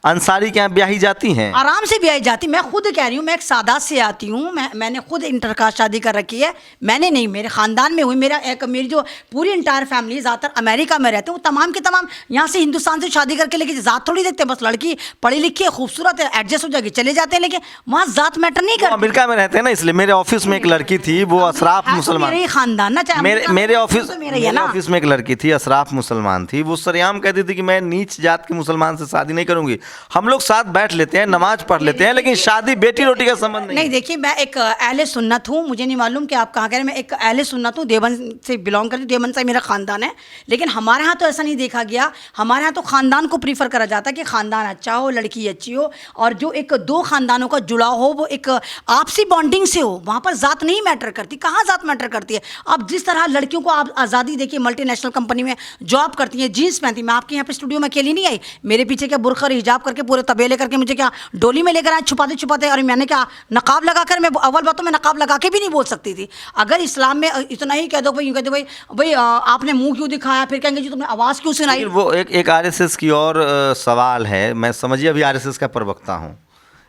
अंसारी के यहाँ ब्याही जाती हैं, आराम से ब्याही जाती। मैं खुद कह रही हूँ, मैं एक सादात से आती हूँ, मैंने खुद इंटरकास्ट शादी कर रखी है। मैंने नहीं, मेरे खानदान में हुई। मेरी जो पूरी इंटायर फैमिली ज़्यादातर अमेरिका में रहते हैं, वो तमाम के तमाम यहाँ से हिंदुस्तान से शादी करके लेके जात थोड़ी देखते हैं। बस लड़की पढ़ी लिखी है, खूबसूरत है, एडजस्ट हो जाएगी, चले जाते हैं। लेकिन वहाँ जात मैटर नहीं करती। अमेरिका में रहते हैं ना, इसलिए। मेरे ऑफिस में एक लड़की थी, वो अशराफ मुसलमान, मेरे ही खानदान ना, चाहे मेरे ऑफिस में एक लड़की थी, अशराफ मुसलमान थी। वो सरेआम कहती थी कि मैं नीच जात के मुसलमान से शादी नहीं करूंगी। हम लोग साथ बैठ लेते हैं, नमाज पढ़ लेते हैं, लेकिन शादी बेटी रोटी का संबंध नहीं। देखिए, मैं एक अहले सुन्नत हूँ, मुझे नहीं मालूम कि आप कहाँ कह रहे हैं। मैं एक अहले सुन्नत हूँ, देवबंद से बिलोंग करती हूँ, देवबंद से मेरा खानदान है। लेकिन हमारे यहाँ तो ऐसा नहीं देखा गया। हमारे यहाँ तो खानदान को प्रीफर करा जाता है कि खानदान अच्छा हो, लड़की अच्छी हो, और जो एक दो खानदानों का जुड़ाव हो, वो एक आपसी बॉन्डिंग से हो। वहाँ पर जात नहीं मैटर करती। कहाँ जात मैटर करती है? अब जिस तरह लड़कियों को आप आज़ादी देखिए, मल्टीनेशनल कंपनी में जॉब करती हैं, जीन्स पहनती। मैं आपके यहाँ पे स्टूडियो में अकेली नहीं आई, मेरे पीछे क्या बुरखा और हिजाब करके पूरे तबेले करके मुझे क्या डोली में लेकर आए छुपाते छुपाते। और मैंने क्या नकाब लगाकर, मैं अव्वल बात तो मैं नकाब लगा के भी नहीं बोल सकती थी। अगर इस्लाम में इतना ही कह दो भाई, यूँ कह दो भाई आपने मुंह क्यों दिखाया, फिर कहेंगे जी तुमने आवाज़ क्यों सुनाई। वो एक आरएसएस की और सवाल है। मैं समझिए अभी आरएसएस का प्रवक्ता हूँ,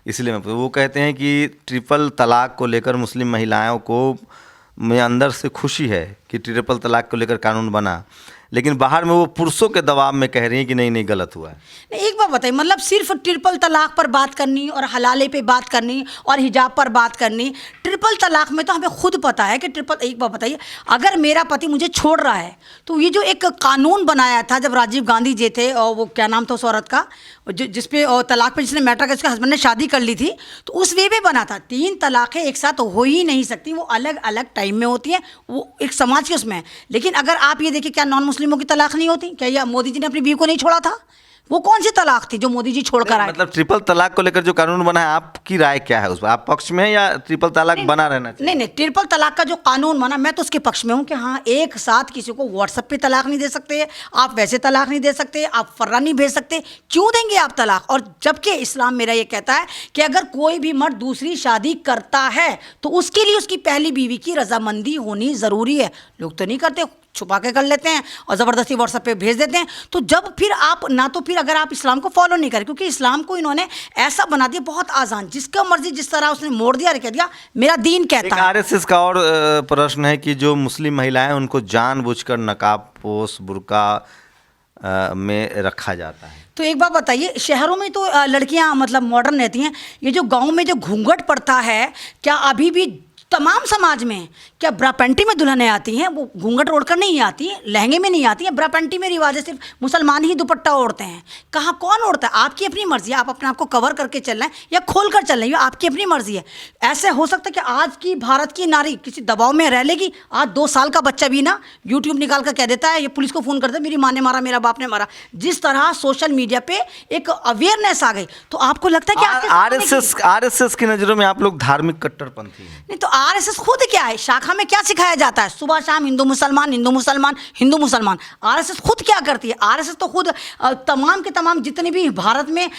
इसलिए वो कहते हैं कि ट्रिपल तलाक को लेकर मुस्लिम महिलाओं को में अंदर से खुशी है कि ट्रिपल तलाक को लेकर कानून बना, लेकिन बाहर में वो पुरुषों के दबाव में कह रही हैं कि नहीं गलत हुआ है। एक बात बताइए, मतलब सिर्फ ट्रिपल तलाक पर बात करनी और हलाले पे बात करनी और हिजाब पर बात करनी, ट्रिपल तलाक में तो हमें खुद पता है कि एक बात बताइए, अगर मेरा पति मुझे छोड़ रहा है तो ये जो एक कानून बनाया था जब राजीव गांधी जी थे, और वो क्या नाम था उस औरत का जिसपे तलाक पे जिसने मैटर, उसके हस्बैंड ने शादी कर ली थी, तो उस वे पे बना था। 3 तलाक़ें एक साथ हो ही नहीं सकती, वो अलग अलग टाइम में होती हैं, वो एक समाज के उसमें है। लेकिन अगर आप ये देखिए, क्या नॉन मुस्लिमों की तलाक नहीं होती? क्या ये मोदी जी ने अपनी बीवी को नहीं छोड़ा था? वो कौन सी तलाक थी जो मोदी जी छोड़कर आए? मतलब ट्रिपल तलाक को लेकर जो कानून बना है, आपकी राय क्या है उस पर? आप पक्ष में हैं या ट्रिपल तलाक बना रहना चाहिए? नहीं, ट्रिपल तलाक का जो कानून बना, मैं तो उसके पक्ष में हूँ कि हाँ, एक साथ किसी को व्हाट्सएप पे तलाक नहीं दे सकते, आप वैसे तलाक नहीं दे सकते, आप फर्रा नहीं भेज सकते। क्यों देंगे आप तलाक? और जबकि इस्लाम मेरा ये कहता है कि अगर कोई भी मर्द दूसरी शादी करता है तो उसके लिए उसकी पहली बीवी की रजामंदी होनी ज़रूरी है। लोग तो नहीं करते, छुपा के कर लेते हैं और ज़बरदस्ती व्हाट्सएप पे भेज देते हैं। तो जब फिर आप ना, तो फिर अगर आप इस्लाम को फॉलो नहीं करें, क्योंकि इस्लाम को इन्होंने ऐसा बना दिया बहुत आसान, जिसका मर्जी जिस तरह उसने मोड़ दिया और कह दिया मेरा दीन कहता है। आरएसएस का और प्रश्न है कि जो मुस्लिम महिलाएं, उनको जानबूझकर नकाब पोश बुर्का में रखा जाता है। तो एक बात बताइए, शहरों में तो लड़कियां मतलब मॉडर्न रहती हैं, ये जो गाँव में जो घूंघट पड़ता है, क्या अभी भी तमाम समाज में क्या ब्रा पैंटी में दुल्हनें आती हैं? वो घूंघट ओढ़कर नहीं आती हैं, लहंगे में नहीं आती हैं। ब्रा पैंटी में रिवाज है, सिर्फ मुसलमान ही दुपट्टा ओढ़ते हैं। कहाँ कौन ओढ़ता है? आपकी अपनी मर्जी है, आप अपने आप को कवर करके चल रहे हैं या खोल कर चल रहे हैं, आपकी अपनी मर्जी है। ऐसे हो सकता है कि आज की भारत की नारी किसी दबाव में रह लेगी, आज 2 साल का बच्चा भी ना यूट्यूब निकाल कर कह देता है, ये पुलिस को फ़ोन करता है मेरी माँ ने मारा, मेरा बाप ने मारा। जिस तरह सोशल मीडिया पे एक अवेयरनेस आ गई, तो आपको लगता है कि आरएसएस की नज़रों में आप लोग धार्मिक कट्टरपंथी हैं? नहीं, तो आरएसएस खुद क्या है? शाखा में क्या सिखाया जाता है? सुबह शाम हिंदू मुसलमान, हिंदू मुसलमान, हिंदू मुसलमान। आरएसएस खुद क्या करती है? आरएसएस तो खुद तमाम के तमाम जितनी भी भारत में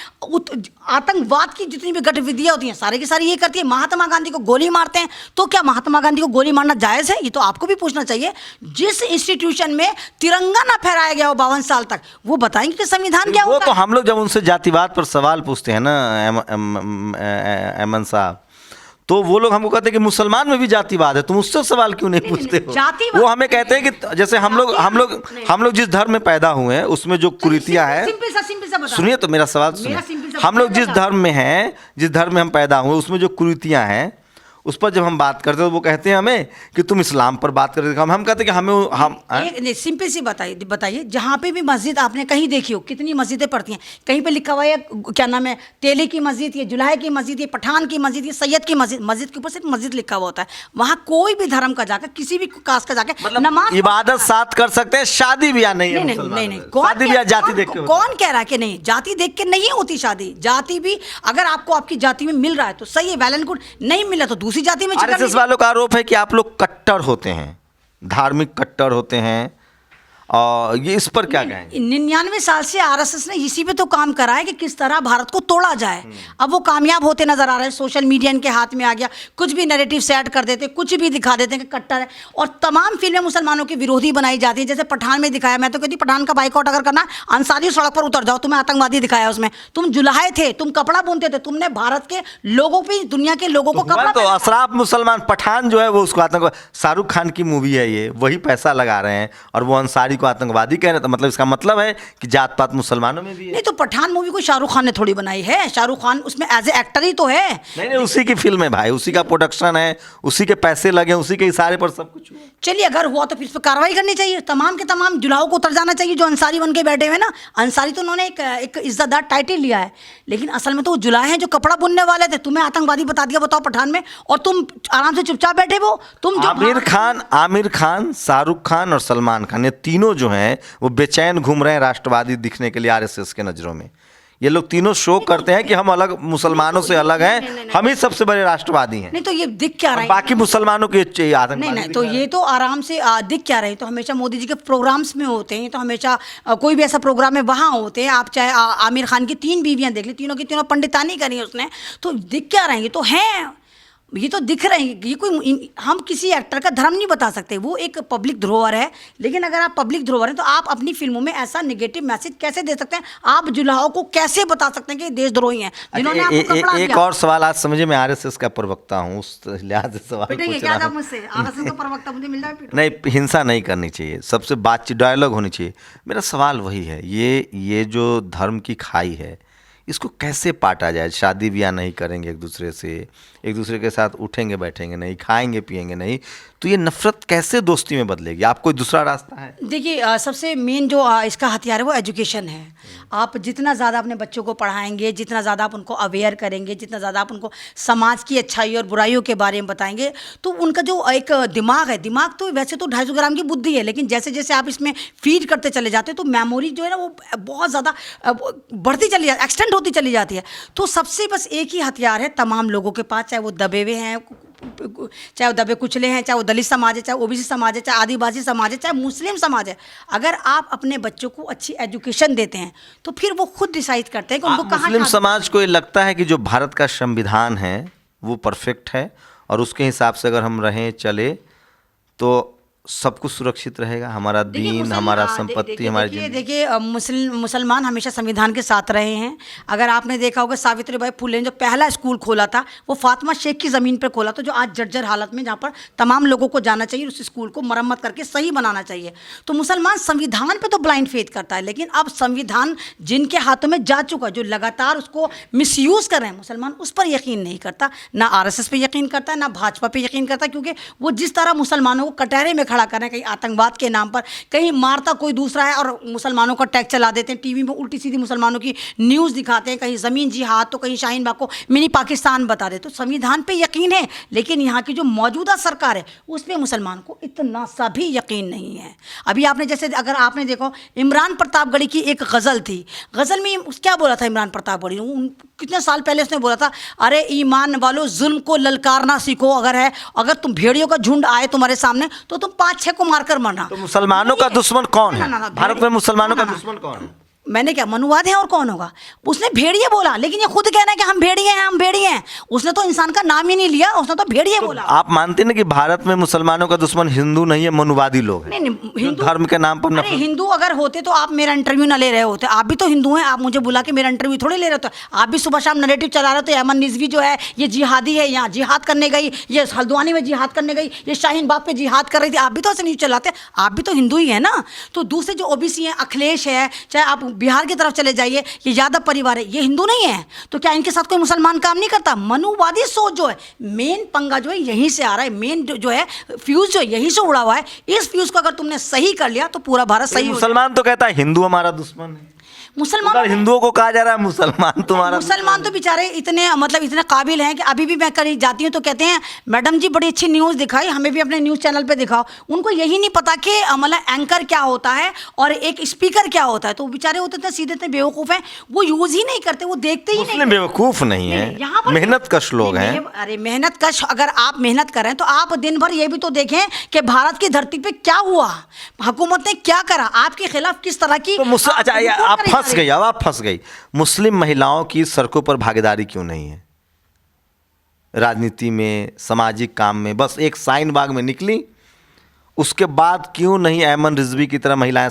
आतंकवाद की जितनी भी गतिविधियां होती हैं, सारी की सारी ये करती है। महात्मा गांधी को गोली मारते हैं, तो क्या महात्मा गांधी को गोली मारना जायज़ है? ये तो आपको भी पूछना चाहिए। जिस इंस्टीट्यूशन में तिरंगा ना फहराया गया हो 52 साल तक, वो बताएंगे कि संविधान क्या होता है? वो तो हम लोग जब उनसे जातिवाद पर सवाल पूछते हैं ना, एमन साहब, तो वो लोग हमको कहते हैं कि मुसलमान में भी जातिवाद है, तुम उससे सवाल क्यों नहीं पूछते हो? वो हमें कहते हैं कि जैसे हम लोग जिस धर्म में पैदा हुए हैं उसमें जो कुरीतियां हैं, सुनिए तो मेरा सवाल सुनिए। हम लोग जिस धर्म में हैं, जिस धर्म में हम पैदा हुए, उसमें जो कुरीतियां हैं, उस पर जब हम बात करते हैं तो वो कहते हैं हमें कि तुम इस्लाम पर बात करते हो, हम कहते हैं कि हमें हम सिंपल सी बताइए जहाँ पे भी मस्जिद आपने कहीं देखी हो, कितनी मस्जिदें पड़ती हैं, कहीं पे लिखा हुआ है क्या नाम है, तेली की मस्जिद, ये जुलाहे की मस्जिद, ये पठान की मस्जिद, ये सैयद की मस्जिद, मस्जिद के ऊपर सिर्फ मस्जिद लिखा हुआ होता है। वहाँ कोई भी धर्म का जाकर, किसी भी कास्ट का जाकर मतलब नमाज इबादत साथ कर सकते हैं, शादी ब्याह नहीं है मुसलमानों में। शादी ब्याह जाति देख के कौन कह रहा है कि नहीं, जाति देख के नहीं होती शादी। जाति भी अगर आपको आपकी जाति में मिल रहा है तो सही है, वेल एंड गुड, नहीं मिला तो दूसरी जाति में। आरएसएस वालों का आरोप है कि आप लोग कट्टर होते हैं, धार्मिक कट्टर होते हैं, और ये इस पर क्या कहेंगे? 99 साल से आरएसएस ने इसी पे तो काम करा है कि किस तरह भारत को तोड़ा जाए। अब वो कामयाब होते नजर आ रहे हैं, सोशल मीडिया इनके हाथ में आ गया, कुछ भी नैरेटिव सेट कर देते, कुछ भी दिखा देते हैं कि कट्टर है, और तमाम फिल्में मुसलमानों के विरोधी बनाई जाती हैं। जैसे पठान में दिखाया, मैं तो कहती पठान का बाइकआउट अगर करना, अंसारी सड़क पर उतर जाओ, तुम्हें आतंकवादी दिखाया उसमें, तुम जुलाहे थे, तुम कपड़ा बुनते थे, तुमने भारत के लोगों पर, दुनिया के लोगों को कपड़ा, तो अशराफ मुसलमान पठान जो है वो उसको आतंकवादी, शाहरुख खान की मूवी है ये, वही पैसा लगा रहे हैं और वो अंसारी को आतंकवादी कह रहे हैं। तो मतलब इसका मतलब है कि जात पात मुसलमानों में भी है। नहीं तो पठान मूवी को शाहरुख खान ने थोड़ी बनाई है, शाहरुख खान उसमें एज ए एक्टर ही तो है। नहीं, उसी की फिल्म है भाई, उसी का प्रोडक्शन है, उसी के पैसे लगे, उसी के इशारे पर सब कुछ हुआ। चलिए अगर हुआ तो फिर इस पर कार्रवाई करनी चाहिए, तमाम के तमाम जुलाहों को उतर जाना चाहिए जो अंसारी बन के बैठे हुए ना। अंसारी तो उन्होंने एक इज्जतदार टाइटल लिया है, लेकिन असल में तो वो जुलाहे हैं जो कपड़ा बुनने वाले थे। तुम्हें आतंकवादी बता दिया, बताओ पठान में, और तुम आराम से चुपचाप बैठे हो। तुम जो आमिर खान, शाहरुख खान और सलमान खान, ये तीनों जो हैं वो बेचैन घूम रहे हैं राष्ट्रवादी दिखने के लिए आरएसएस के नजरों में। ये लोग तीनों शो करते हैं कि हम अलग, मुसलमानों से अलग हैं, हम ही सबसे बड़े राष्ट्रवादी हैं। नहीं तो ये दिख क्या रहा है, बाकी मुसलमानों के आतंकवादी नहीं तो ये तो आराम से दिख क्या रहे, तो हमेशा मोदी जी के प्रोग्राम्स में होते हैं, तो हमेशा कोई भी ऐसा प्रोग्राम है वहाँ होते हैं। आप चाहे आमिर खान की 3 बीवियाँ देख ली, तीनों की तीनों पंडितानी करी उसने, तो दिख क्या रहे हैं, ये तो हैं, ये तो दिख रहे हैं। ये कोई, हम किसी एक्टर का धर्म नहीं बता सकते, वो एक पब्लिक धरोहर है। लेकिन अगर आप पब्लिक धरोहर हैं तो आप अपनी फिल्मों में ऐसा नेगेटिव मैसेज कैसे दे सकते हैं? आप जुलाहों को कैसे बता सकते हैं कि देशद्रोही हैं जिन्होंने आपको कपड़ा दिया? एक और सवाल आज समझे, मैं आरएसएस का प्रवक्ता हूँ, उस लिहाज से सवाल पूछ रहा हूँ। मुझसे आरएसएस का प्रवक्ता मुझे मिल जाए? नहीं, हिंसा नहीं करनी चाहिए, सबसे बातचीत, डायलॉग होनी चाहिए। मेरा सवाल वही है, ये जो धर्म की खाई है, इसको कैसे पाटा जाए? शादी ब्याह नहीं करेंगे एक दूसरे से, एक दूसरे के साथ उठेंगे बैठेंगे नहीं, खाएंगे पिएंगे नहीं, तो ये नफरत कैसे दोस्ती में बदलेगी? आप कोई दूसरा रास्ता है? देखिए सबसे मेन जो इसका हथियार है वो एजुकेशन है। आप जितना ज़्यादा अपने बच्चों को पढ़ाएंगे, जितना ज़्यादा आप उनको अवेयर करेंगे, जितना ज़्यादा आप उनको समाज की अच्छाई और बुराइयों के बारे में बताएंगे, तो उनका जो एक दिमाग है, दिमाग तो वैसे तो 250 ग्राम की बुद्धि है, लेकिन जैसे जैसे आप इसमें फीड करते चले जाते हैं तो मेमोरी जो है ना वो बहुत ज़्यादा बढ़ती चली जाती है, एक्सटेंड होती चली जाती है। तो सबसे बस एक ही हथियार है तमाम लोगों के पास, चाहे वो दबे हुए हैं, चाहे वो दबे कुचले हैं, चाहे वो दलित समाज है, चाहे ओबीसी समाज है, चाहे आदिवासी समाज है, चाहे मुस्लिम समाज है, अगर आप अपने बच्चों को अच्छी एजुकेशन देते हैं तो फिर वो खुद डिसाइड करते हैं कि उनको कहाँ। मुस्लिम समाज को ये लगता है कि जो भारत का संविधान है वो परफेक्ट है और उसके हिसाब से अगर हम रहें चले तो सब कुछ सुरक्षित रहेगा, हमारा दीन, हमारा संपत्ति, हमारी जिंदगी। देखिए मुसलमान हमेशा संविधान के साथ रहे हैं। अगर आपने देखा होगा सावित्रीबाई फुले ने जो पहला स्कूल खोला था वो फातिमा शेख की ज़मीन पर खोला था, जो आज जर्जर हालत में, जहाँ पर तमाम लोगों को जाना चाहिए, उस स्कूल को मरम्मत करके सही बनाना चाहिए। तो मुसलमान संविधान पर तो ब्लाइंड फेथ करता है, लेकिन अब संविधान जिनके हाथों में जा चुका, जो लगातार उसको मिसयूज़ कर रहे हैं, मुसलमान उस पर यकीन नहीं करता, ना आरएसएस पे यकीन करता है, ना भाजपा पे यकीन करता, क्योंकि वो जिस तरह मुसलमानों को कटहरे में खड़ा कर रहे हैं, कहीं आतंकवाद के नाम पर, कहीं मारता कोई दूसरा है और मुसलमानों का टैग चला देते हैं, टीवी में उल्टी सीधी मुसलमानों की न्यूज़ दिखाते हैं, कहीं ज़मीन जिहाद तो कहीं शाहीन बाग को मिनी पाकिस्तान बता देते। तो संविधान पे यकीन है, लेकिन यहाँ की जो मौजूदा सरकार है उस पर मुसलमान को इतना सा भी यकीन नहीं है। अभी आपने जैसे अगर आपने देखो इमरान प्रतापगढ़ी की एक गज़ल थी, गज़ल में क्या बोला था इमरान प्रतापगढ़ी ने? कितने साल पहले उसने बोला था, अरे ईमान वालों जुल्म को ललकारना सीखो, अगर तुम भेड़ियों का झुंड आए तुम्हारे सामने तो तुम 5-6 को मारकर मरना। तो मुसलमानों का दुश्मन कौन है? भारत में मुसलमानों का दुश्मन कौन है? मैंने क्या मनुवाद है और कौन होगा? उसने भेड़िए बोला, लेकिन ये खुद कहना है कि हम भेड़िए हैं, हम भेड़िए हैं। उसने तो इंसान का नाम ही नहीं लिया, उसने तो भेड़िए बोला। आप मानते हैं कि भारत में मुसलमानों का दुश्मन हिंदू नहीं है, मनुवादी लोग हैं? नहीं, हिंदू धर्म के नाम पर अरे हिंदू अगर होते तो आप मेरा इंटरव्यू ना ले रहे होते। आप भी तो हिंदू हैं, आप मुझे बुला के मेरा इंटरव्यू थोड़ी ले रहे होते। आप भी सुबह शाम नैरेटिव चला रहे थे, अमन रिजवी जो है ये जिहादी है, यहाँ जिहाद करने गई, ये हल्द्वानी में जिहाद करने गई, ये शाहीन बाग पे जिहाद कर रही थी। आप भी तो ऐसे न्यूज़ चलाते, आप भी तो हिंदू ही है ना। तो दूसरे जो ओबीसी हैं, अखिलेश है, चाहे आप बिहार की तरफ चले जाइए, ये यादव परिवार है, ये हिंदू नहीं है, तो क्या इनके साथ कोई मुसलमान काम नहीं करता? मनुवादी सोच जो है, मेन पंगा जो है यहीं से आ रहा है, मेन जो है फ्यूज जो है यहीं से उड़ा हुआ है। इस फ्यूज को अगर तुमने सही कर लिया तो पूरा भारत सही हो जाएगा। मुसलमान तो कहता है हिंदू हमारा दुश्मन है, मुसलमान हिंदुओं को कहा जा रहा है मुसलमान तुम्हारा। मुसलमान तो बेचारे इतने मतलब इतने काबिल हैं कि अभी भी मैं कहीं जाती हूँ तो कहते हैं मैडम जी बड़ी अच्छी न्यूज़ दिखाई, हमें भी अपने न्यूज़ चैनल पे दिखाओ। उनको यही नहीं पता कि मतलब एंकर क्या होता है और एक स्पीकर क्या होता है। तो बेचारे होते थे सीधे इतने बेवकूफ़ हैं, वो यूज़ ही नहीं करते, वो देखते ही नहीं। बेवकूफ़ नहीं है, यहाँ पर मेहनत कश लोग हैं। अरे मेहनत कश, अगर आप मेहनत करें तो आप दिन भर ये भी तो देखें कि भारत की धरती पे क्या हुआ, हुकूमत ने क्या करा, आपके खिलाफ किस तरह की। अच्छा आप फंस गई, अब आप फंस गई। मुस्लिम महिलाओं की सड़कों पर भागीदारी क्यों नहीं है? राजनीति में, सामाजिक काम में, बस एक शाहीन बाग में निकली, उसके बाद क्यों नहीं ऐमन रिजवी की तरह महिलाएं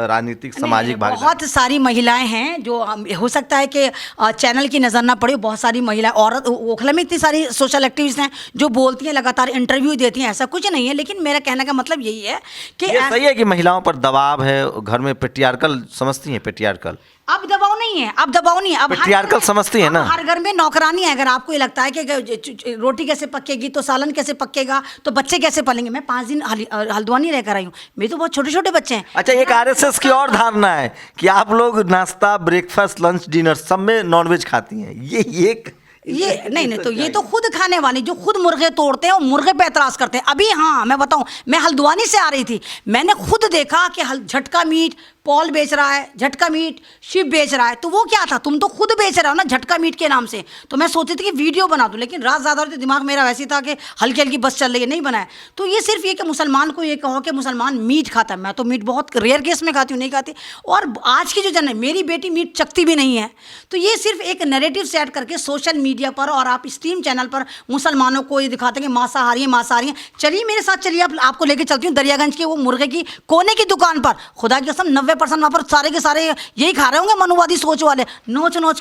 राजनीतिक सामाजिक भागीदारी? बहुत सारी महिलाएं हैं जो हो सकता है कि चैनल की नज़र ना पड़े, बहुत सारी महिलाएं, औरत ओखला में इतनी सारी सोशल एक्टिविस्ट हैं जो बोलती हैं, लगातार इंटरव्यू देती हैं, ऐसा कुछ नहीं है। लेकिन मेरा कहने का मतलब यही है कि ये सही है कि महिलाओं पर दबाव है, घर में पेट्रियार्कल समझती हैं, पेट्रियार्कल। अब दबाव नहीं है, अब दबाव नहीं है, अब पेट्रियार्कल समझती है ना। हर घर में नौकरानी है। अगर आपको ये लगता है कि रोटी कैसे पकेगी तो सालन कैसे पकेगा तो बच्चे कैसे पलेंगे। मैं 5 दिन हल्द्वानी रहकर आई हूँ, मेरे तो बहुत छोटे छोटे बच्चे हैं। अच्छा, एक आरएसएस की और धारणा है कि आप लोग नाश्ता, ब्रेकफास्ट, लंच, डिनर सब में नॉनवेज खाती हैं। ये नहीं तो ये तो खुद खाने वाले जो खुद मुर्गे तोड़ते हैं और मुर्गे पे एतराज़ करते हैं। अभी हाँ मैं बताऊं, मैं हल्द्वानी से आ रही थी, मैंने खुद देखा कि झटका मीट पॉल बेच रहा है, झटका मीट शिव बेच रहा है। तो वो क्या था, तुम तो खुद बेच रहे हो ना झटका मीट के नाम से। तो मैं सोची थी कि वीडियो बना दूं, लेकिन रात ज़्यादा होती, दिमाग मेरा वैसे था कि हल्की हल्की बस चल रही है, नहीं बनाया। तो ये सिर्फ ये कि मुसलमान को ये कहो कि मुसलमान मीट खाता है, मैं तो मीट बहुत रेयर केस में खाती हूँ, नहीं खाती। और आज की जो जनरेशन, मेरी बेटी मीट चखती भी नहीं है। तो ये सिर्फ एक नैरेटिव सेट करके सोशल मीडिया पर और आप स्ट्रीम चैनल पर मुसलमानों को ये दिखाते हैं कि मांसाहारी है, मांसाहारी है। चलिए मेरे साथ चलिए, आपको लेके चलती हूँ दरियागंज के वो मुर्गे की कोने की दुकान पर। खुदा की कसम 90% वहाँ पर सारे के सारे यही खा रहे होंगे मनुवादी सोच वाले, नोच नोच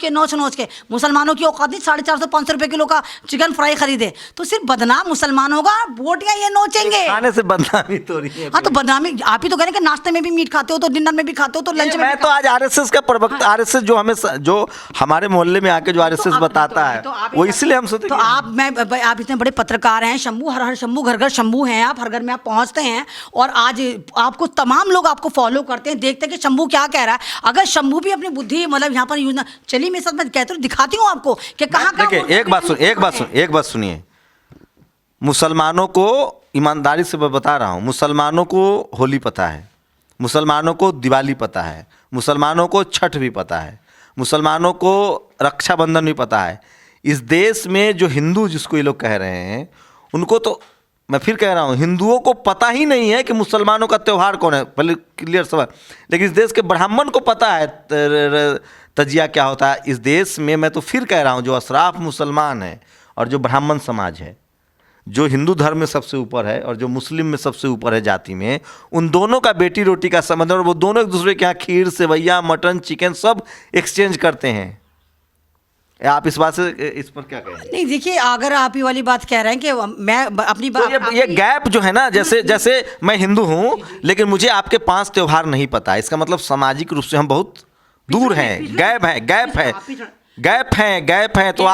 के। मुसलमानों की औकात नहीं 450-500 रुपए किलो का चिकन फ्राई खरीदे। तो सिर्फ बदनाम मुसलमान होगा, बोटियां ये नोचेंगे। खाने से बदनामी तो रही है। हाँ तो बदनामी आप ही तो कह रहे हैं कि नाश्ते में भी मीट खाते हो, तो डिनर में भी खाते हो, तो लंच में। मैं तो आज आरएसएस का प्रवक्ता, आरएसएस जो हमें जो हमारे मोहल्ले में आके जो आरएसएस बताता है वो इसलिए हम सोचते। तो आप इतने बड़े पत्रकार हैं, शंभू, हर शंभू, घर घर शंभू हैं आप, हर घर में आप पहुंचते हैं और आज आपको तमाम लोग आपको फॉलो करते हैं, देखते हैं कि शंभू क्या कह रहा है। अगर शंभू भी अपनी बुद्धि मतलब यहाँ पर यूज ना, चलिए मेरे साथ मैं कहती हूँ, दिखाती हूँ आपको कि कहाँ कहाँ। एक बात सुनिए, मुसलमानों को ईमानदारी से मैं बता रहा हूँ, मुसलमानों को होली पता है, मुसलमानों को दिवाली पता है, मुसलमानों को छठ भी पता है, मुसलमानों को रक्षाबंधन भी पता है। इस देश में जो हिंदू जिसको ये लोग कह रहे हैं, उनको तो मैं फिर कह रहा हूँ, हिंदुओं को पता ही नहीं है कि मुसलमानों का त्यौहार कौन है, पहले क्लियर सवाल। लेकिन इस देश के ब्राह्मण को पता है तजिया क्या होता है। इस देश में मैं तो फिर कह रहा हूँ, जो अशराफ मुसलमान है और जो ब्राह्मण समाज है, जो हिंदू धर्म में सबसे ऊपर है और जो मुस्लिम में सबसे ऊपर है जाति में, उन दोनों का बेटी रोटी का संबंध है और वो दोनों एक दूसरे के यहाँ खीर, सेवैया, मटन, चिकन सब एक्सचेंज करते हैं। आप इस बात से, इस पर क्या कहें? नहीं देखिए, अगर आप ये वाली बात कह रहे हैं कि मैं अपनी बात, तो ये गैप जो है ना, जैसे मैं हिंदू हूँ लेकिन मुझे आपके 5 त्योहार नहीं पता, इसका मतलब सामाजिक रूप से हम बहुत दूर हैं, गैप है। तो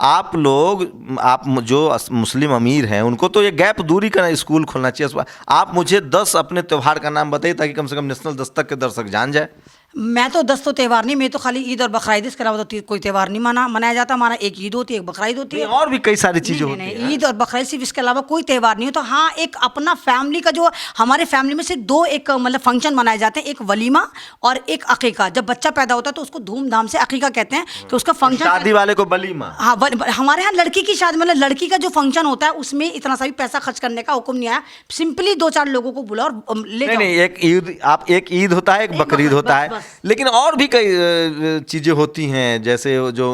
आप लोग, आप जो मुस्लिम अमीर हैं, उनको तो ये गैप दूरी का स्कूल खोलना चाहिए। आप मुझे 10 अपने त्यौहार का नाम बताइए ताकि कम से कम नेशनल दस्तक के दर्शक जान जाए। मैं तो 10 तो त्यौहार नहीं, मैं तो खाली ईद और बकरीद, इसके अलावा तो कोई त्यौहार नहीं मनाया जाता हमारा। एक ईद होती है, एक बकरीद होती है, और भी कई सारी चीज़ें होती हैं। ईद और बकरीद सिर्फ, इसके अलावा कोई त्यौहार नहीं हो। तो हाँ, एक अपना फैमिली का जो, हमारे फैमिली में सिर्फ 2 एक मतलब फंक्शन मनाए जाते हैं, एक वलीमा और एक अकीका। जब बच्चा पैदा होता है तो उसको धूमधाम से अकीका कहते हैं कि उसका फंक्शन, शादी वाले को वलीमा। हाँ, हमारे यहाँ लड़की की शादी मतलब लड़की का जो फंक्शन होता है उसमें इतना सा भी पैसा खर्च करने का हुक्म नहीं आया। सिंपली 2-4 लोगों को बुलाओ और ले जाओ। नहीं, एक ईद होता है, एक बकरीद होता है, लेकिन और भी कई चीज़ें होती हैं। जैसे जो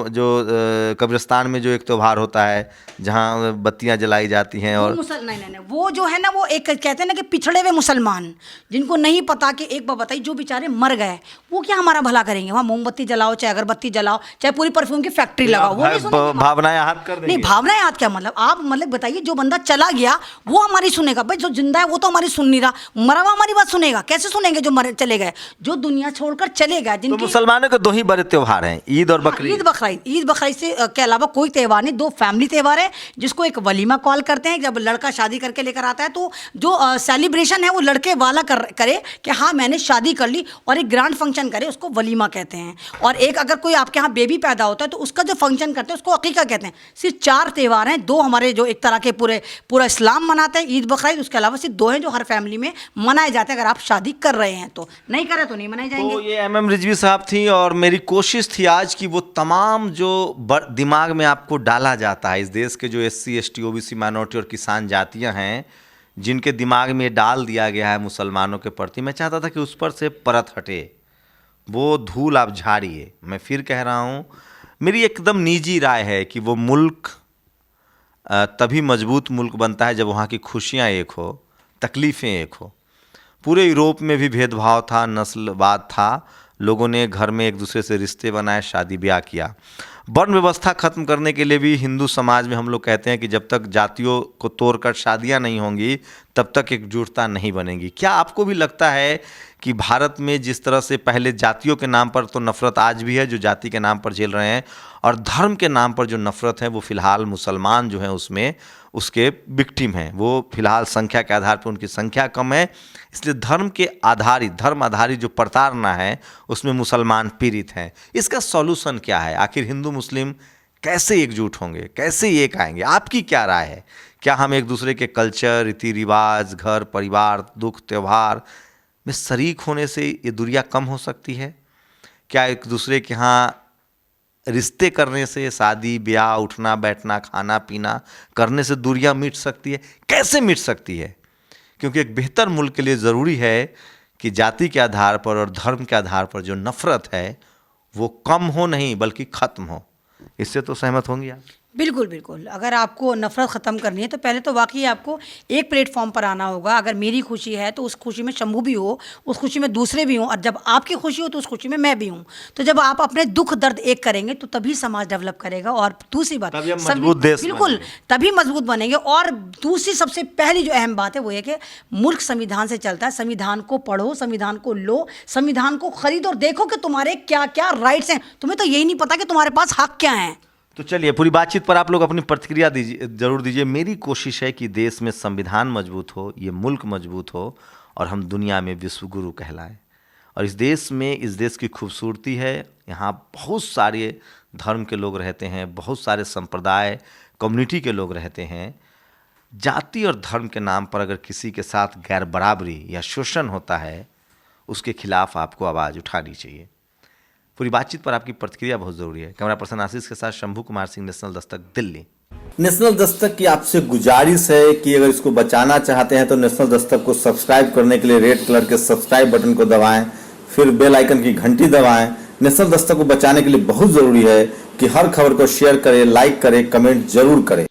कब्रिस्तान में जो एक त्यौहार होता है जहाँ बत्तियां जलाई जाती हैं, और नहीं, वो जो है ना, वो एक कहते हैं ना कि पिछड़े हुए मुसलमान, जिनको नहीं पता कि एक बात बताइए, जो बेचारे मर गए वो क्या हमारा भला करेंगे। वहाँ मोमबत्ती जलाओ, चाहे अगरबत्ती जलाओ, चाहे पूरी परफ्यूम की फैक्ट्री लगाओ, वो नहीं सुनेंगे। भावनाएं याद कर देंगे। नहीं, भावनाएं याद क्या मतलब, आप मतलब बताइए, जो बंदा चला गया वो हमारी सुनेगा भाई, जो जिंदा है वो तो हमारी सुन नहीं रहा, मरा हुआ हमारी बात सुनेगा कैसे? सुनेंगे जो मरे चले गए। जो दुनिया छोड़ छोड़कर चले गए। तो जिनकी मुसलमानों के दो ही बड़े त्योहार हैं, ईद और बकरीद। ईद बकरीद से के अलावा कोई त्यौहार नहीं, दो फैमिली त्यौहार है जिसको एक वलीमा कॉल करते हैं। जब लड़का शादी करके लेकर आता है तो जो सेलिब्रेशन है वो लड़के वाला करे कि हाँ मैंने शादी कर ली, और एक ग्रैंड फंक्शन करे, उसको वलीमा कहते हैं। और एक अगर कोई आपके यहाँ बेबी पैदा होता है तो उसका जो फंक्शन करते हैं उसको अकीका कहते हैं। सिर्फ 4 त्यौहार हैं, 2 हमारे जो एक तरह के पूरा इस्लाम मनाते हैं, ईद बकरीद, उसके अलावा सिर्फ 2 हैं जो हर फैमिली में मनाए जाते हैं। अगर आप शादी कर रहे हैं तो, नहीं करे तो नहीं मनाए जाएंगे। तो ये MM रिजवी साहब थी, और मेरी कोशिश थी आज की वो तमाम जो दिमाग में आपको डाला जाता है, इस देश के जो SC ST OBC माइनॉरिटी और किसान जातियां हैं जिनके दिमाग में डाल दिया गया है मुसलमानों के प्रति, मैं चाहता था कि उस पर से परत हटे, वो धूल आप झाड़िए। मैं फिर कह रहा हूँ, मेरी एकदम निजी राय है कि वो मुल्क तभी मजबूत मुल्क बनता है जब वहाँ की खुशियाँ एक हो, तकलीफ़ें एक हो। पूरे यूरोप में भी भेदभाव था, नस्लवाद था, लोगों ने घर में एक दूसरे से रिश्ते बनाए, शादी ब्याह किया। वर्ण व्यवस्था खत्म करने के लिए भी हिंदू समाज में हम लोग कहते हैं कि जब तक जातियों को तोड़कर शादियां नहीं होंगी तब तक एकजुटता नहीं बनेगी। क्या आपको भी लगता है कि भारत में जिस तरह से पहले जातियों के नाम पर तो नफ़रत आज भी है, जो जाति के नाम पर झेल रहे हैं, और धर्म के नाम पर जो नफ़रत है वो फ़िलहाल मुसलमान जो हैं उसमें उसके विक्टिम हैं। वो फ़िलहाल संख्या के आधार पर उनकी संख्या कम है, इसलिए धर्म आधारित जो प्रताड़ना है उसमें मुसलमान पीड़ित हैं। इसका सॉल्यूशन क्या है? आखिर हिंदू मुस्लिम कैसे एकजुट होंगे, कैसे एक आएंगे? आपकी क्या राय है? क्या हम एक दूसरे के कल्चर, रीति रिवाज, घर परिवार, दुख त्यौहार में शरीक होने से ये दूरियां कम हो सकती है? क्या एक दूसरे के यहाँ रिश्ते करने से, शादी ब्याह, उठना बैठना, खाना पीना करने से दूरियां मिट सकती है? कैसे मिट सकती है? क्योंकि एक बेहतर मुल्क के लिए ज़रूरी है कि जाति के आधार पर और धर्म के आधार पर जो नफ़रत है वो कम हो नहीं बल्कि ख़त्म हो। इससे तो सहमत होंगी आप? बिल्कुल बिल्कुल। अगर आपको नफ़रत ख़त्म करनी है तो पहले तो वाकई आपको एक प्लेटफॉर्म पर आना होगा। अगर मेरी खुशी है तो उस खुशी में शंभू भी हो, उस खुशी में दूसरे भी हों, और जब आपकी खुशी हो तो उस खुशी में मैं भी हूँ। तो जब आप अपने दुख दर्द एक करेंगे तो तभी समाज डेवलप करेगा। और दूसरी बात, तभी हम मजबूत देश बिल्कुल तभी मजबूत बनेंगे। और दूसरी सबसे पहली जो अहम बात है वो है कि मुल्क संविधान से चलता है। संविधान को पढ़ो, संविधान को लो, संविधान को खरीदो और देखो कि तुम्हारे क्या क्या राइट्स हैं। तुम्हें तो यही नहीं पता कि तुम्हारे पास हक क्या हैं। तो चलिए, पूरी बातचीत पर आप लोग अपनी प्रतिक्रिया जरूर दीजिए। मेरी कोशिश है कि देश में संविधान मजबूत हो, ये मुल्क मजबूत हो और हम दुनिया में विश्वगुरु कहलाएं। और इस देश की खूबसूरती है, यहाँ बहुत सारे धर्म के लोग रहते हैं, बहुत सारे संप्रदाय कम्युनिटी के लोग रहते हैं। जाति और धर्म के नाम पर अगर किसी के साथ गैर बराबरी या शोषण होता है, उसके खिलाफ आपको आवाज़ उठानी चाहिए। पूरी बातचीत पर आपकी प्रतिक्रिया बहुत ज़रूरी है। कैमरा पर्सन आशीष के साथ शंभू कुमार सिंह, नेशनल दस्तक, दिल्ली। नेशनल दस्तक की आपसे गुजारिश है कि अगर इसको बचाना चाहते हैं तो नेशनल दस्तक को सब्सक्राइब करने के लिए रेड कलर के सब्सक्राइब बटन को दबाएं, फिर बेल आइकन की घंटी दबाएं। नेशनल दस्तक को बचाने के लिए बहुत ज़रूरी है कि हर खबर को शेयर करें, लाइक करें, कमेंट जरूर करें।